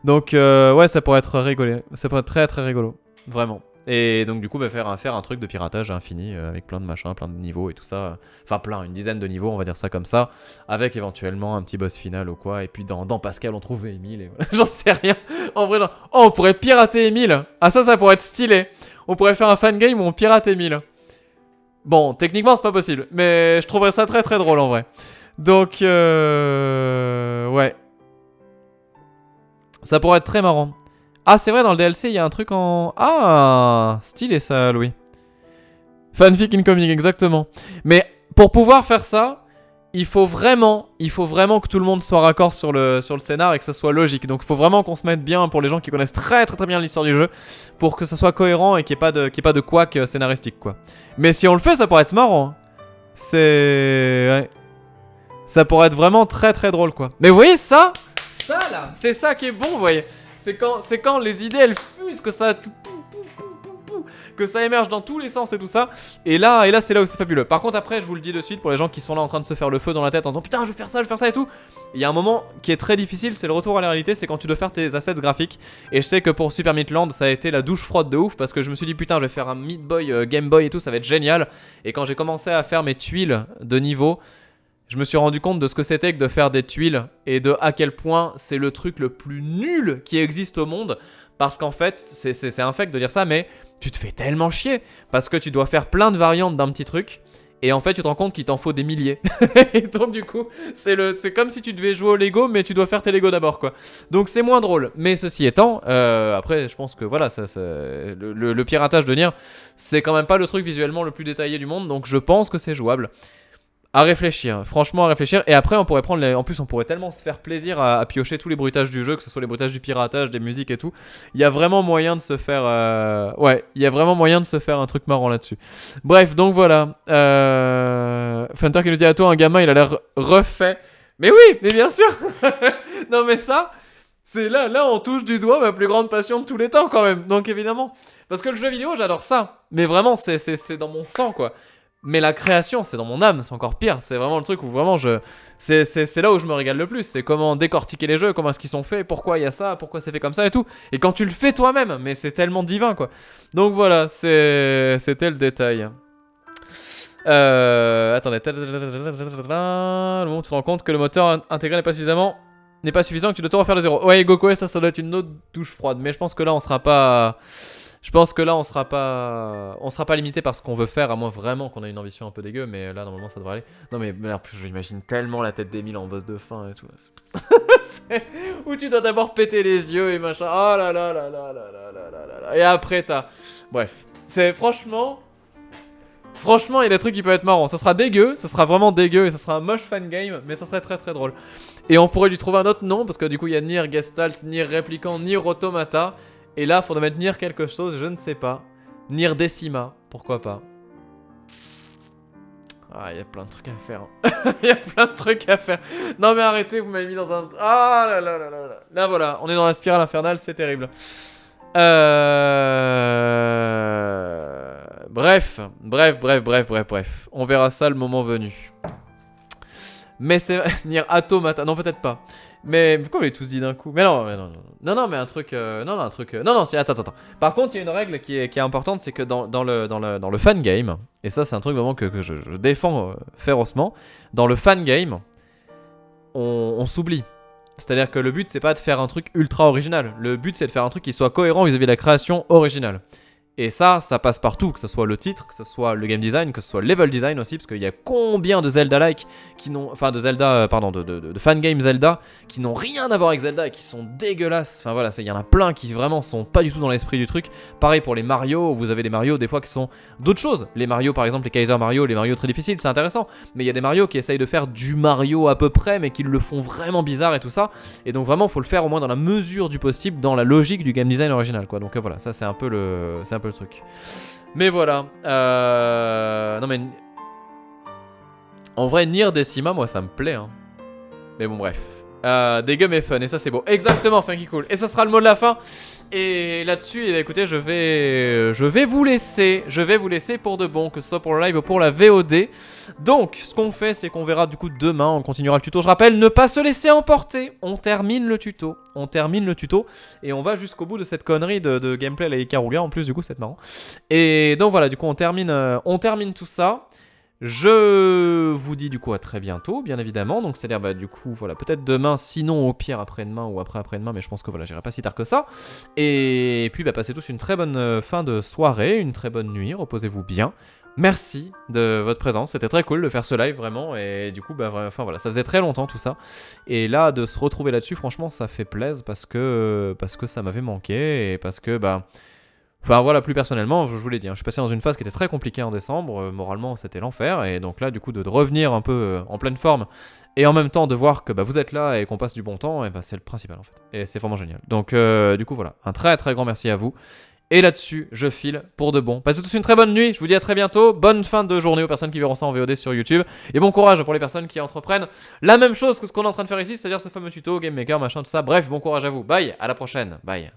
Donc ouais, ça pourrait être rigolo. Ça pourrait être très très rigolo. Vraiment. Et donc du coup faire un truc de piratage infini avec plein de machins, plein de niveaux et tout ça. Enfin plein, une dizaine de niveaux, on va dire ça comme ça. Avec éventuellement un petit boss final ou quoi. Et puis dans Pascal on trouve Emile et voilà. J'en sais rien. En vrai genre, oh on pourrait pirater Emile. Ah ça pourrait être stylé. On pourrait faire un fangame où on pirate Emile. Bon, techniquement c'est pas possible. Mais je trouverais ça très très drôle en vrai. Donc ouais. Ça pourrait être très marrant. Ah, c'est vrai, dans le DLC, il y a un truc en... Ah, stylé ça, Louis. Fanfic incoming, exactement. Mais pour pouvoir faire ça, il faut vraiment que tout le monde soit raccord sur le scénar et que ça soit logique. Donc il faut vraiment qu'on se mette bien, pour les gens qui connaissent très très très bien l'histoire du jeu, pour que ça soit cohérent et qu'il n'y ait pas de couac scénaristique, quoi. Mais si on le fait, ça pourrait être marrant. C'est... ouais. Ça pourrait être vraiment très très drôle, quoi. Mais vous voyez ça là, c'est ça qui est bon, vous voyez. C'est quand les idées elles fusent, que ça émerge dans tous les sens et tout ça. Et là c'est là où c'est fabuleux. Par contre après, je vous le dis de suite, pour les gens qui sont là en train de se faire le feu dans la tête en disant putain je vais faire ça et tout, il y a un moment qui est très difficile, c'est le retour à la réalité, c'est quand tu dois faire tes assets graphiques. Et je sais que pour Super Meat Land ça a été la douche froide de ouf, parce que je me suis dit putain je vais faire un Meat Boy Game Boy et tout, ça va être génial. Et quand j'ai commencé à faire mes tuiles de niveau, je me suis rendu compte de ce que c'était que de faire des tuiles et de à quel point c'est le truc le plus nul qui existe au monde. Parce qu'en fait, c'est un fait de dire ça, mais tu te fais tellement chier. Parce que tu dois faire plein de variantes d'un petit truc. Et en fait, tu te rends compte qu'il t'en faut des milliers. Et donc du coup, c'est comme si tu devais jouer au Lego, mais tu dois faire tes Lego d'abord, quoi. Donc c'est moins drôle. Mais ceci étant, après, je pense que voilà, le piratage de Nier, c'est quand même pas le truc visuellement le plus détaillé du monde. Donc je pense que c'est jouable. À réfléchir, franchement à réfléchir. Et après on pourrait prendre en plus on pourrait tellement se faire plaisir à piocher tous les bruitages du jeu, que ce soit les bruitages du piratage, des musiques et tout. Il y a vraiment moyen de se faire ouais, il y a vraiment moyen de se faire un truc marrant là-dessus. Bref, donc voilà. Funter qui nous dit à toi, un gamin il a l'air refait. Mais oui, mais bien sûr. Non mais ça, c'est là on touche du doigt ma plus grande passion de tous les temps quand même. Donc évidemment, parce que le jeu vidéo j'adore ça. Mais vraiment c'est dans mon sang, quoi. Mais la création, c'est dans mon âme, c'est encore pire. C'est vraiment le truc où vraiment c'est là où je me régale le plus. C'est comment décortiquer les jeux, comment est-ce qu'ils sont faits, pourquoi il y a ça, pourquoi c'est fait comme ça et tout. Et quand tu le fais toi-même, mais c'est tellement divin, quoi. Donc voilà, c'était le détail. Attendez. Le moment où tu te rends compte que le moteur intégré n'est pas suffisamment n'est pas suffisant, que tu dois tout refaire de zéro. Ouais, Goku, ça doit être une autre douche froide. Mais je pense que là, on sera pas... Je pense que là, on sera pas limité par ce qu'on veut faire, à moins vraiment qu'on ait une ambition un peu dégueu, mais là, normalement, ça devrait aller. Non, mais en plus, j'imagine tellement la tête d'Emile en boss de fin et tout. Où tu dois d'abord péter les yeux et machin. Oh là là là là là là là là là. Et après, t'as... Bref, c'est franchement... Franchement, il y a des trucs qui peuvent être marrants. Ça sera dégueu, ça sera vraiment dégueu et ça sera un moche fan game, mais ça serait très très drôle. Et on pourrait lui trouver un autre nom, parce que du coup, il y a Nier Gestalt, Nier Replicant, Nier Automata. Et là, faudrait mettre Nier quelque chose, je ne sais pas. Nier Decima, pourquoi pas. Ah, il y a plein de trucs à faire. Il y a plein de trucs à faire. Non mais arrêtez, vous m'avez mis dans un... Ah là là là là là. Là voilà, on est dans la spirale infernale, c'est terrible. Bref. On verra ça le moment venu. Mais c'est... Nier Automata, non peut-être pas. Mais pourquoi on les tous dit d'un coup? Mais non, mais un truc... Non, attends. Par contre, il y a une règle qui est importante, c'est que dans le fan game, et ça c'est un truc vraiment que je défends férocement, dans le fan game, on s'oublie. C'est-à-dire que le but c'est pas de faire un truc ultra original, le but c'est de faire un truc qui soit cohérent vis-à-vis de la création originale. Et ça passe partout, que ce soit le titre, que ce soit le game design, que ce soit le level design aussi, parce qu'il y a combien de Zelda-like qui n'ont... Enfin, de Zelda, pardon, de fangame Zelda qui n'ont rien à voir avec Zelda et qui sont dégueulasses. Enfin voilà, il y en a plein qui vraiment sont pas du tout dans l'esprit du truc. Pareil pour les Mario, vous avez des Mario des fois qui sont d'autres choses. Les Mario, par exemple, les Kaiser Mario, les Mario très difficiles, c'est intéressant. Mais il y a des Mario qui essayent de faire du Mario à peu près, mais qui le font vraiment bizarre et tout ça. Et donc vraiment, faut le faire au moins dans la mesure du possible, dans la logique du game design original, quoi. Donc voilà, ça c'est un peu le truc. Mais voilà. Non mais... En vrai, Nier Decima, moi ça me plaît. Hein. Mais bon, bref. Dégueu mais fun, et ça c'est beau. Exactement, Funky Cool. Et ça sera le mot de la fin. Et là-dessus, eh bien, écoutez, je vais vous laisser. Je vais vous laisser pour de bon, que ce soit pour le live ou pour la VOD. Donc, ce qu'on fait, c'est qu'on verra du coup demain. On continuera le tuto. Je rappelle, ne pas se laisser emporter. On termine le tuto. Et on va jusqu'au bout de cette connerie de gameplay à la Ikaruga. En plus, du coup, c'est marrant. Et donc voilà, du coup, on termine tout ça. Je vous dis du coup à très bientôt, bien évidemment. Donc c'est-à-dire du coup voilà, peut-être demain, sinon au pire après-demain ou après-demain, mais je pense que voilà, j'irai pas si tard que ça. Et puis passez tous une très bonne fin de soirée, une très bonne nuit, reposez-vous bien. Merci de votre présence, c'était très cool de faire ce live vraiment. Et du coup enfin voilà, ça faisait très longtemps tout ça. Et là de se retrouver là-dessus, franchement ça fait plaisir parce que ça m'avait manqué et parce que enfin voilà, plus personnellement, je vous l'ai dit, hein, je suis passé dans une phase qui était très compliquée en décembre, moralement c'était l'enfer, et donc là du coup de revenir un peu en pleine forme, et en même temps de voir que vous êtes là et qu'on passe du bon temps, et c'est le principal en fait, et c'est vraiment génial. Donc du coup voilà, un très très grand merci à vous, et là-dessus je file pour de bon. Passez tous une très bonne nuit, je vous dis à très bientôt, bonne fin de journée aux personnes qui verront ça en VOD sur YouTube, et bon courage pour les personnes qui entreprennent la même chose que ce qu'on est en train de faire ici, c'est-à-dire ce fameux tuto, Game Maker, machin, tout ça, bref, bon courage à vous, bye, à la prochaine, bye.